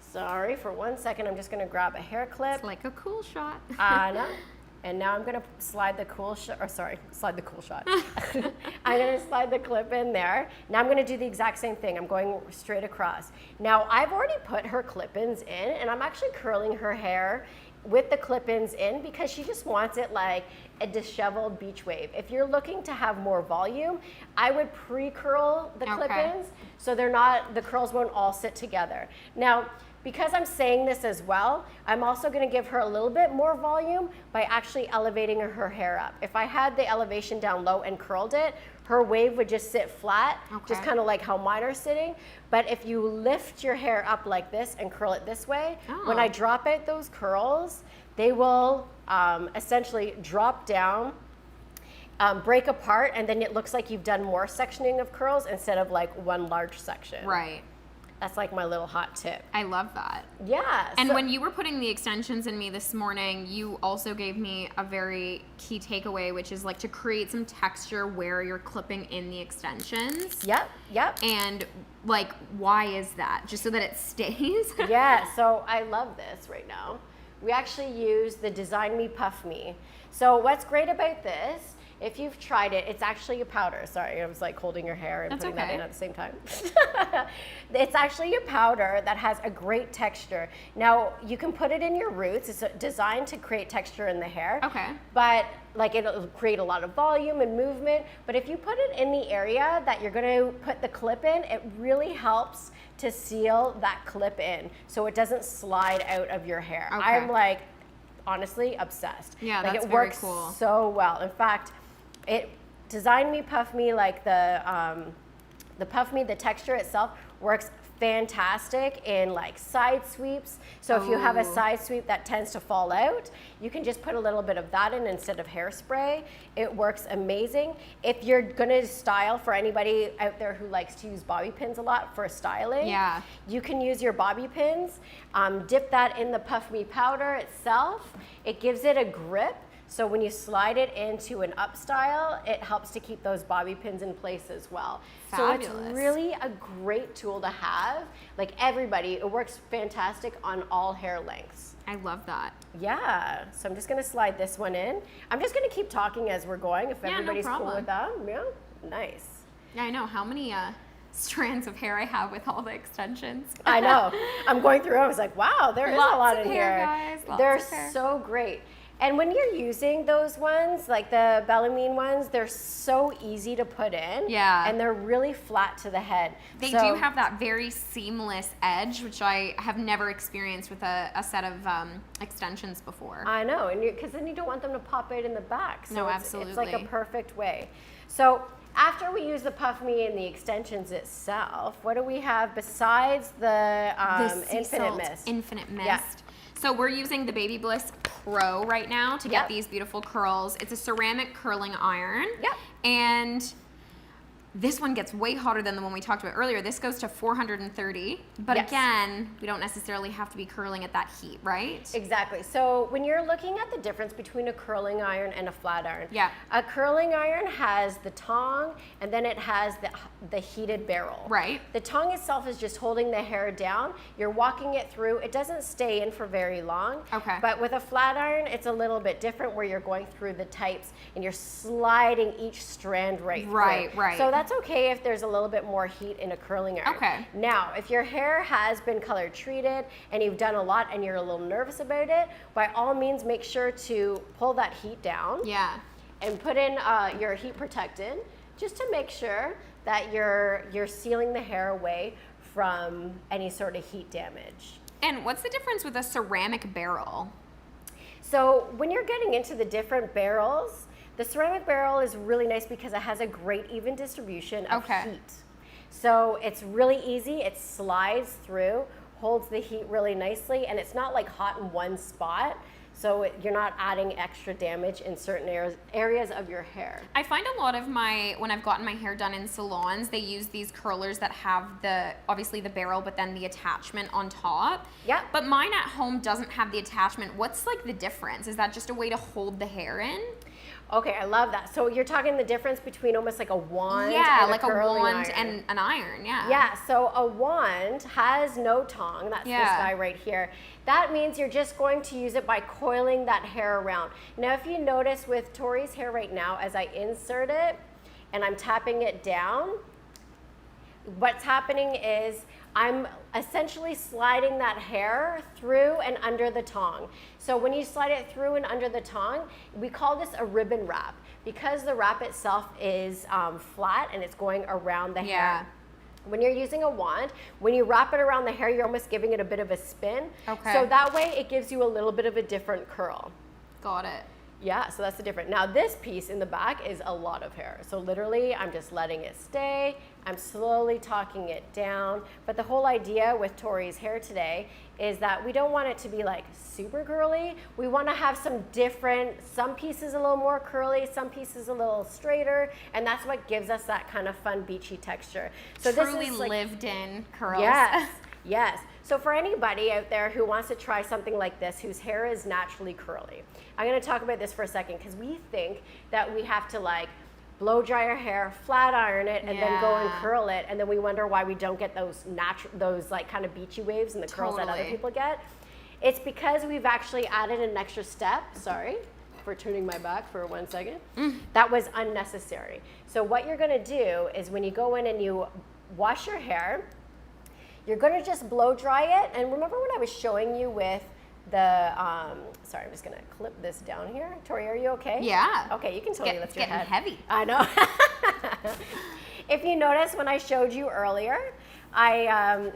Sorry, for 1 second, I'm just gonna grab a hair clip. It's like a cool shot. I know. And now I'm gonna slide the cool shot, slide the cool shot. I'm gonna slide the clip in there. Now I'm gonna do the exact same thing. I'm going straight across. Now I've already put her clip-ins in, and I'm actually curling her hair with the clip-ins in because she just wants it like a disheveled beach wave. If you're looking to have more volume, I would pre-curl the clip-ins so the curls won't all sit together. Now, because I'm saying this as well, I'm also gonna give her a little bit more volume by actually elevating her hair up. If I had the elevation down low and curled it, her wave would just sit flat, just kind of like how mine are sitting. But if you lift your hair up like this and curl it this way, when I drop out those curls, they will essentially drop down, break apart, and then it looks like you've done more sectioning of curls instead of like one large section. Right. That's like my little hot tip. I love that. Yeah. And when you were putting the extensions in me this morning, you also gave me a very key takeaway, which is like to create some texture where you're clipping in the extensions. Yep. And like, why is that? Just so that it stays? Yeah, so I love this right now. We actually use the Design Me Puff Me. So what's great about this, if you've tried it, it's actually a powder. Sorry, I was like holding your hair and putting that in at the same time. It's actually a powder that has a great texture. Now, you can put it in your roots. It's designed to create texture in the hair. Okay. But like it'll create a lot of volume and movement. But if you put it in the area that you're gonna put the clip in, it really helps to seal that clip in so it doesn't slide out of your hair. Okay. I'm like, honestly, obsessed. Yeah, like that's it very works cool. so well. In fact, it Design Me Puff Me, like the Puff Me, the texture itself works fantastic in like side sweeps. So if you have a side sweep that tends to fall out, you can just put a little bit of that in instead of hairspray. It works amazing. If you're gonna style, for anybody out there who likes to use bobby pins a lot for styling, you can use your bobby pins, dip that in the Puff Me powder itself. It gives it a grip. So when you slide it into an up style, it helps to keep those bobby pins in place as well. Fabulous. So it's really a great tool to have. Like everybody, it works fantastic on all hair lengths. I love that. Yeah, so I'm just gonna slide this one in. I'm just gonna keep talking as we're going if everybody's cool with that. Yeah, nice. Yeah, I know how many strands of hair I have with all the extensions. I know. I'm going through, I was like, wow, there is a lot in hair, here. guys. Lots They're of hair. so great. And when you're using those ones, like the Bellarmine ones, they're so easy to put in. Yeah. And they're really flat to the head. They do have that very seamless edge, which I have never experienced with a set of extensions before. I know, and because then you don't want them to pop out in the back. So No, it's like a absolutely. perfect way. So after we use the Puff Me and the extensions itself, what do we have besides the Sea Infinite Salt Mist? Infinite Mist. Yeah. So we're using the Baby Bliss Pro right now to get Yep. these beautiful curls. It's a ceramic curling iron. Yep. And this one gets way hotter than the one we talked about earlier. This goes to 430. But Yes. again, we don't necessarily have to be curling at that heat, right? Exactly. So when you're looking at the difference between a curling iron and a flat iron, Yeah. a curling iron has the tong and then it has the heated barrel. Right. The tong itself is just holding the hair down. You're walking it through. It doesn't stay in for very long. Okay. But with a flat iron, it's a little bit different where you're going through the types and you're sliding each strand right through. Right. So that's okay if there's a little bit more heat in a curling iron. Okay. Now, if your hair has been color treated and you've done a lot and you're a little nervous about it, by all means make sure to pull that heat down Yeah. and put in your heat protectant just to make sure that you're sealing the hair away from any sort of heat damage. And what's the difference with a ceramic barrel? So when you're getting into the different barrels, the ceramic barrel is really nice because it has a great even distribution of heat. So it's really easy, it slides through, holds the heat really nicely, and it's not like hot in one spot. so you're not adding extra damage in certain areas of your hair. I find a lot of when I've gotten my hair done in salons, they use these curlers that have obviously the barrel, but then the attachment on top. Yeah. But mine at home doesn't have the attachment. What's like the difference? Is that just a way to hold the hair in? Okay, I love that. So you're talking the difference between almost like a wand Yeah, and like a curling wand iron. and an iron, yeah. Yeah, so a wand has no tongue. That's this Yeah. guy right here. That means you're just going to use it by coiling that hair around. Now, if you notice with Tori's hair right now, as I insert it and I'm tapping it down, what's happening is I'm essentially sliding that hair through and under the tongue. So when you slide it through and under the tongue, we call this a ribbon wrap because the wrap itself is flat and it's going around the Yeah. hair. When you're using a wand, when you wrap it around the hair, you're almost giving it a bit of a spin. Okay. So that way it gives you a little bit of a different curl. Got it. Yeah, so that's the difference. Now this piece in the back is a lot of hair. So literally I'm just letting it stay. I'm slowly talking it down. But the whole idea with Tori's hair today is that we don't want it to be like super curly. We want to have some pieces a little more curly, some pieces a little straighter. And that's what gives us that kind of fun beachy texture. So Truly this is like, lived in curls. yes, yes. So for anybody out there who wants to try something like this, whose hair is naturally curly, I'm going to talk about this for a second because we think that we have to like blow dry our hair, flat iron it, and then go and Yeah. curl it, and then we wonder why we don't get those like kind of beachy waves and the curls that other Totally. people get. It's because we've actually added an extra step. Sorry for turning my back for 1 second. That was unnecessary. So what you're going to do is when you go in and you wash your hair, you're going to just blow dry it. And remember when I was showing you with the, sorry, I'm just going to clip this down here. Tori, are you okay? Yeah. Okay, you can totally lift It's your getting head. heavy. I know. If you notice when I showed you earlier,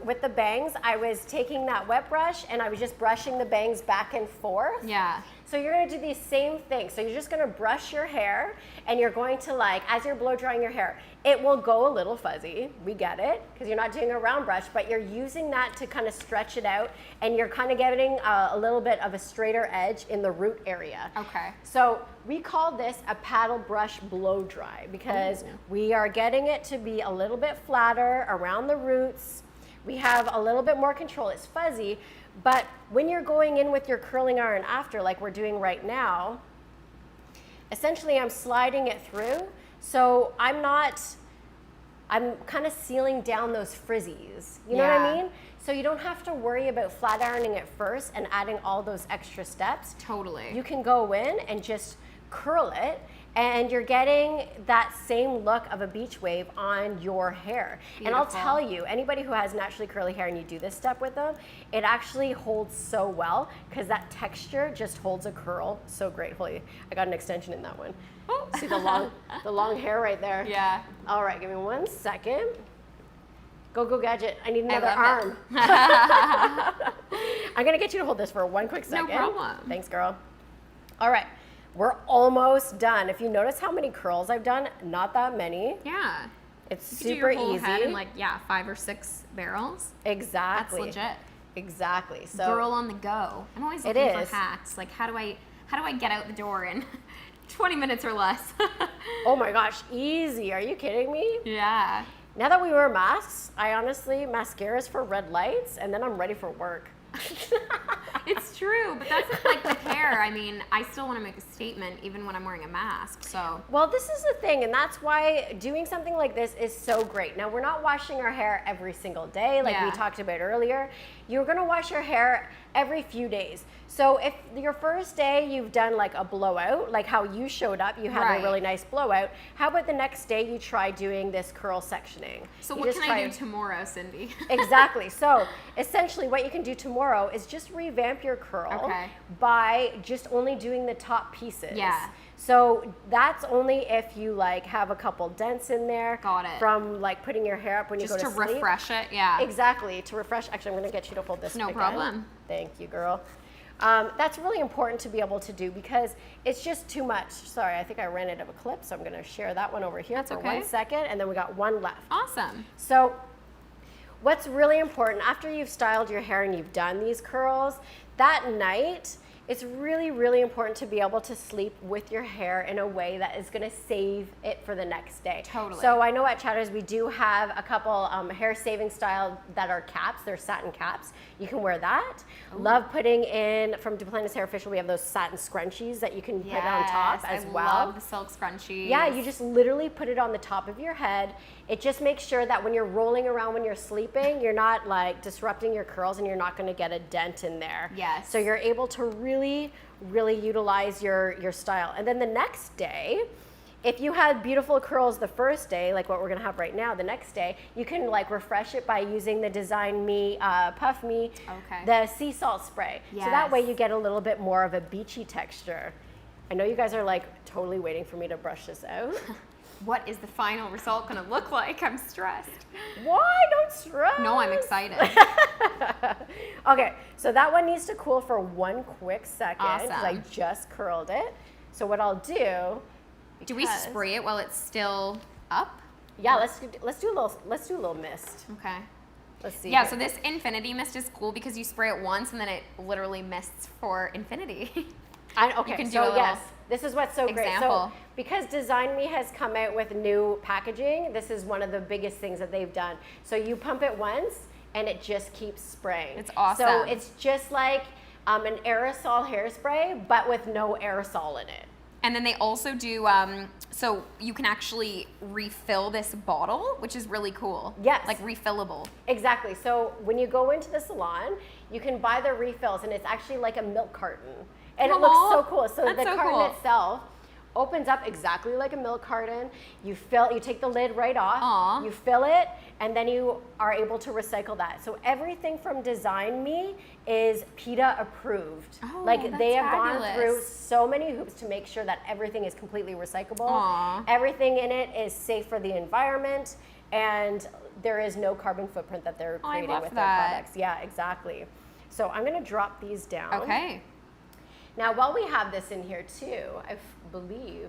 with the bangs, I was taking that wet brush and I was just brushing the bangs back and forth. Yeah. So you're gonna do the same thing. So you're just gonna brush your hair and you're going to as you're blow drying your hair, it will go a little fuzzy. We get it, because you're not doing a round brush, but you're using that to kind of stretch it out and you're kind of getting a little bit of a straighter edge in the root area. Okay. So we call this a paddle brush blow dry because we are getting it to be a little bit flatter around the roots. We have a little bit more control. It's fuzzy, but when you're going in with your curling iron after, like we're doing right now, essentially I'm sliding it through. So I'm kind of sealing down those frizzies. You know what I Yeah. mean? So you don't have to worry about flat ironing it first and adding all those extra steps. Totally. You can go in and just curl it, and you're getting that same look of a beach wave on your hair. And I'll Beautiful. tell you, anybody who has naturally curly hair and you do this step with them, it actually holds so well because that texture just holds a curl so great. Holy, I got an extension in that one. Oh. See the long hair right there? Yeah. All right, give me 1 second. Go Gadget, I need another love it. arm. I'm gonna get you to hold this for 1 quick second. problem. Thanks, girl. All right, we're almost done. If you notice how many curls I've done, not that many. Yeah. It's You could do super your whole easy. head in 5 or 6 barrels. Exactly. That's legit. Exactly. So Girl on the go. I'm always It looking is. for hacks. Like how do I get out the door in 20 minutes or less? oh my gosh, easy. Are you kidding me? Yeah. Now that we wear masks, I honestly, mascara's for red lights, and then I'm ready for work. It's true, but that's like with hair. I mean, I still want to make a statement even when I'm wearing a mask. So Well, this is the thing, and that's why doing something like this is so great. Now, we're not washing our hair every single day, like we Yeah. talked about earlier. You're gonna wash your hair every few days. So if your first day you've done like a blowout, like how you showed up, you had Right. a really nice blowout, how about the next day you try doing this curl sectioning? So You what just can try- I do tomorrow, Cindy? Exactly. So essentially what you can do tomorrow is just revamp your curl Okay. by just only doing the top pieces. Yeah. So that's only if you like have a couple dents in there. Got it. From like putting your hair up when Just you to go to sleep. refresh it, yeah. Exactly. To refresh. Actually, I'm going to get you to hold this. No again. problem. Thank you, girl. That's really important to be able to do because it's just too much. Sorry, I think I ran out of a clip, so I'm going to share that one over here That's for okay. 1 second, and then we got one left. Awesome. So what's really important after you've styled your hair and you've done these curls, that night it's really, really important to be able to sleep with your hair in a way that is going to save it for the next day. Totally. So I know at Chatters we do have a couple hair saving style that are caps. They're satin caps. You can wear that. Ooh. Love putting in, from Duplantis Hair Official, we have those satin scrunchies that you can put on top as well. I love the silk scrunchies. Yeah, you just literally put it on the top of your head. It just makes sure that when you're rolling around when you're sleeping, you're not like disrupting your curls and you're not going to get a dent in there. Yes. So you're able to really, really utilize your style. And then the next day, if you had beautiful curls the first day, like what we're going to have right now, the next day, you can like refresh it by using the Design Me, Puff Me, the sea salt spray. Yes. So that way you get a little bit more of a beachy texture. I know you guys are like totally waiting for me to brush this out. What is the final result going to look like? I'm stressed. Why? Don't stress. No, I'm excited. Okay, so that one needs to cool for one quick second because I Awesome. just curled it. So what I'll do? Do we spray it while it's still up? Yeah, let's do a little mist. Okay. Let's see. Yeah, here. so this infinity mist is cool because you spray it once and then it literally mists for infinity. Okay, can do so a little yes, this is what's so great. example. So because Design Me has come out with new packaging, this is one of the biggest things that they've done. So you pump it once and it just keeps spraying. It's awesome. So it's just like an aerosol hairspray, but with no aerosol in it. And then they also do, so you can actually refill this bottle, which is really cool. Yes. Like refillable. Exactly. So when you go into the salon, you can buy the refills, and it's actually like a milk carton. And it looks so cool. So That's the so carton cool. itself opens up exactly like a milk carton. You take the lid right off. Aw. You fill it, and then you are able to recycle that. So everything from Design Me is PETA approved. Oh, like that's they have gone fabulous. through so many hoops to make sure that everything is completely recyclable. Aw. Everything in it is safe for the environment, and there is no carbon footprint that they're Oh, I creating love with that. their products. Yeah, exactly. So I'm gonna drop these down. Okay. Now, while we have this in here too, believe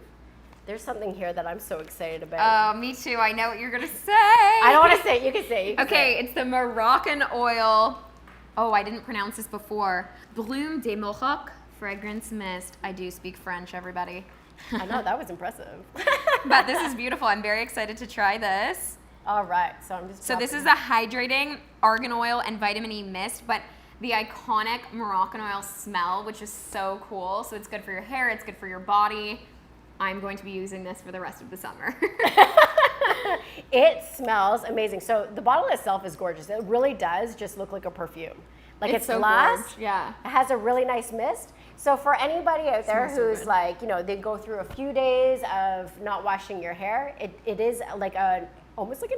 there's something here that I'm so excited about. Oh, me too. I know what you're going to say. I don't want to say it. You can say it. You can say Okay, it. it's the Moroccan oil. Oh, I didn't pronounce this before. Bloom de Maroc fragrance mist. I do speak French, everybody. I know, that was impressive. But this is beautiful. I'm very excited to try this. All right, so I'm just So this is dropping- a hydrating argan oil and vitamin E mist, but the iconic Moroccan oil smell, which is so cool. So it's good for your hair, it's good for your body. I'm going to be using this for the rest of the summer. It smells amazing. So the bottle itself is gorgeous. It really does just look like a perfume. Like it's so glass. gorge, yeah. It has a really nice mist. So for anybody out there Smells so who's good. like, they go through a few days of not washing your hair, it is like almost like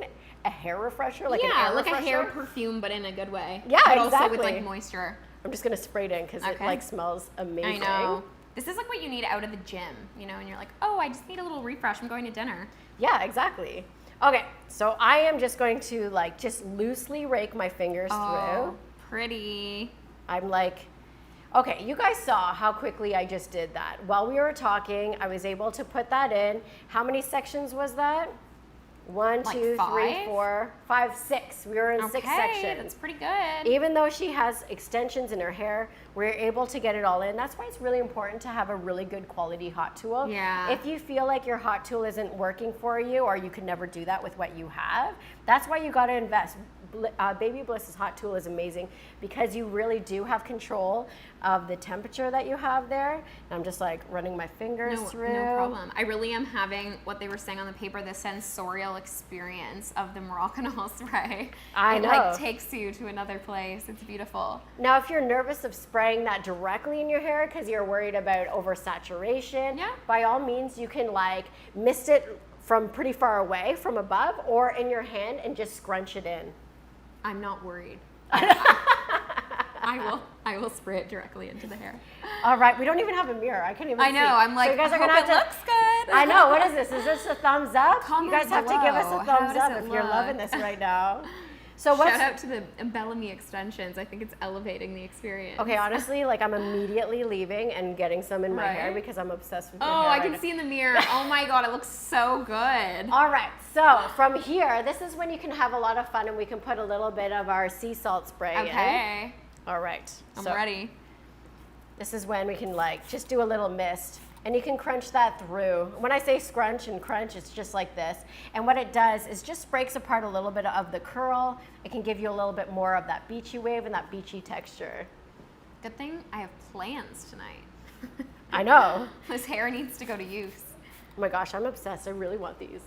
a hair refresher, like an yeah, air like refresher. a hair perfume, but in a good way. Yeah, but also with exactly. like moisture. I'm just gonna spray it in because it Okay. like smells amazing. I know. This is like what you need out of the gym, and you're like, oh, I just need a little refresh. I'm going to dinner. Yeah, exactly. Okay, so I am just going to just loosely rake my fingers Oh, through. pretty. I'm like, okay, you guys saw how quickly I just did that. While we were talking, I was able to put that in. How many sections was that? 1, Like 2, 3, 5? 4, 5, 6. We were in 6 sections. That's pretty good. Even though she has extensions in her hair, we're able to get it all in. That's why it's really important to have a really good quality hot tool. Yeah. If you feel like your hot tool isn't working for you, or you can never do that with what you have, that's why you got to invest. Baby Bliss's hot tool is amazing because you really do have control of the temperature that you have there. And I'm just like running my fingers through. No problem. I really am having what they were saying on the paper, the sensorial experience of the Moroccan oil spray. I know. It like takes you to another place. It's beautiful. Now, if you're nervous of spraying that directly in your hair because you're worried about oversaturation, Yeah. by all means, you can mist it from pretty far away from above or in your hand and just scrunch it in. I'm not worried. I will spray it directly into the hair. All right, we don't even have a mirror. I can't even I see. know. I'm like, so you guys are hope gonna have it to. looks good. I know. What is this? Is this a thumbs up? Comment you guys have to give us below. a How thumbs does up it if you're look? loving this right now. So what's Shout out to the Bellamy extensions. I think it's elevating the experience. okay? Honestly, I'm immediately leaving and getting some in my hair Right. because I'm obsessed with your Oh, hair I right can now. see in the mirror. Oh my god, it looks so good. All right, so from here, this is when you can have a lot of fun and we can put a little bit of our sea salt spray in. Okay, All right. I'm so ready. this is when we can like just do a little mist. And you can crunch that through. When I say scrunch and crunch, it's just like this. And what it does is just breaks apart a little bit of the curl. It can give you a little bit more of that beachy wave and that beachy texture. Good thing I have plans tonight. I know. This hair needs to go to use. Oh my gosh, I'm obsessed. I really want these.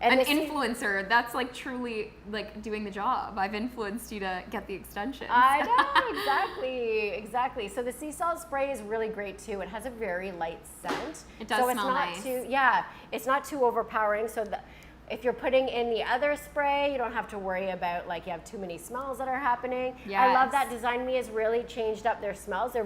An this- influencer, that's like truly like doing the job. I've influenced you to get the extensions. I know, exactly. So the sea salt spray is really great too. It has a very light scent. It does so it's smell not nice. it's not too overpowering. So if you're putting in the other spray, you don't have to worry about like you have too many smells that are happening. I love that Yes. Design Me has really changed up their smells. They're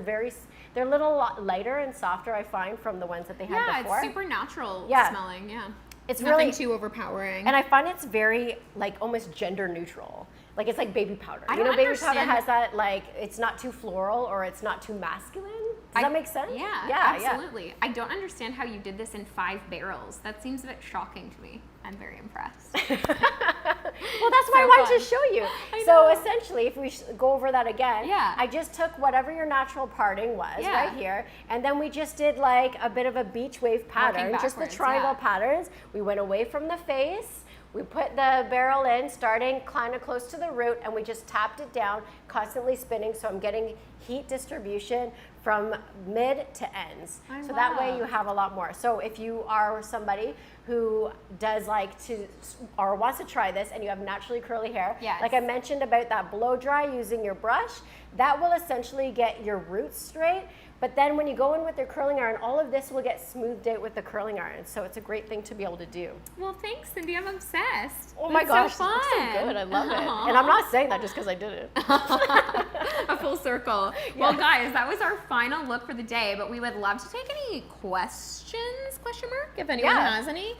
a little lighter and softer, I find, from the ones that they had Yeah, before. it's super natural Yeah. smelling. Yeah, It's nothing really too overpowering. And I find it's very like almost gender neutral. Like it's like baby powder. I You know, don't baby powder understand- has that like it's not too floral or it's not too masculine. Does that make sense? Yeah, absolutely. I don't understand how you did this in 5 barrels. That seems a bit shocking to me. I'm very impressed. Well, that's why I So wanted fun. to show you. I So know. essentially, if we go over that again, Yeah. I just took whatever your natural parting was Yeah. right here, and then we just did like a bit of a beach wave pattern, just the backwards, triangle yeah. patterns. We went away from the face. We put the barrel in, starting kind of close to the root, and we just tapped it down, constantly spinning. So I'm getting heat distribution from mid to ends. So that way you have a lot more. So if you are somebody who does like to or wants to try this and you have naturally curly hair, Yes. like I mentioned about that blow dry using your brush, that will essentially get your roots straight. But then when you go in with your curling iron, all of this will get smoothed out with the curling iron. So it's a great thing to be able to do. Well, thanks, Cindy. I'm obsessed. Oh my That's gosh, so it looks so fun. good. I love it. And I'm not saying that just because I did it. A full circle. Well, guys, that was our final look for the day, but we would love to take any questions, question mark, if anyone Yeah. has any.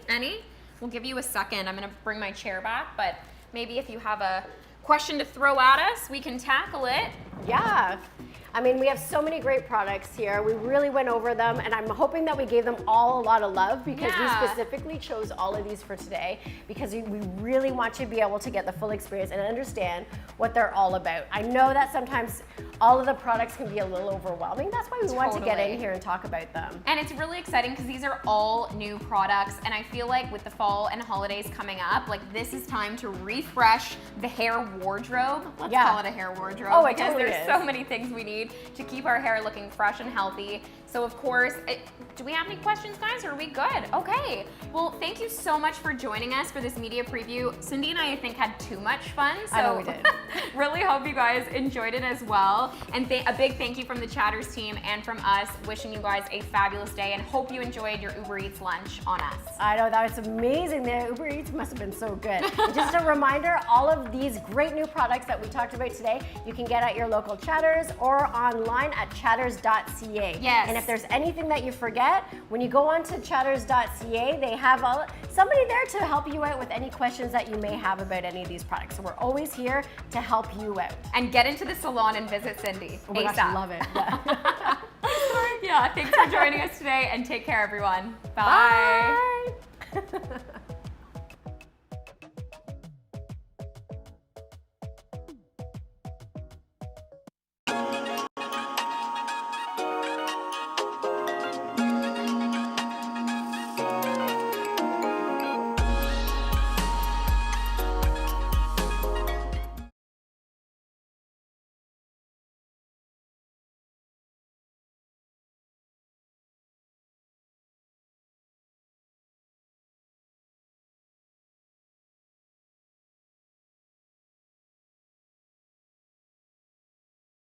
We'll give you a second. I'm going to bring my chair back, but maybe if you have a question to throw at us, we can tackle it. Yeah. I mean, we have so many great products here. We really went over them, and I'm hoping that we gave them all a lot of love because Yeah. we specifically chose all of these for today because we really want you to be able to get the full experience and understand what they're all about. I know that sometimes all of the products can be a little overwhelming. That's why we want to get Totally. in here and talk about them. And it's really exciting because these are all new products, and I feel like with the fall and holidays coming up, like this is time to refresh the hair wardrobe. Let's Yeah. call it a hair wardrobe Oh, it because totally there's is. so many things we need to keep our hair looking fresh and healthy. So of course, do we have any questions, guys? Or are we good? Okay. Well, thank you so much for joining us for this media preview. Cindy and I think had too much fun. So I know we did. really hope you guys enjoyed it as well. And a big thank you from the Chatters team and from us, wishing you guys a fabulous day and hope you enjoyed your Uber Eats lunch on us. I know, that was amazing. The Uber Eats must have been so good. And just a reminder, all of these great new products that we talked about today, you can get at your local Chatters or online at chatters.ca. Yes. And if there's anything that you forget, when you go on to chatters.ca, they have somebody there to help you out with any questions that you may have about any of these products. So we're always here to help you out. And get into the salon and visit Cindy. Oh my gosh, I love it. Yeah. Yeah, thanks for joining us today and take care, everyone. Bye. Bye.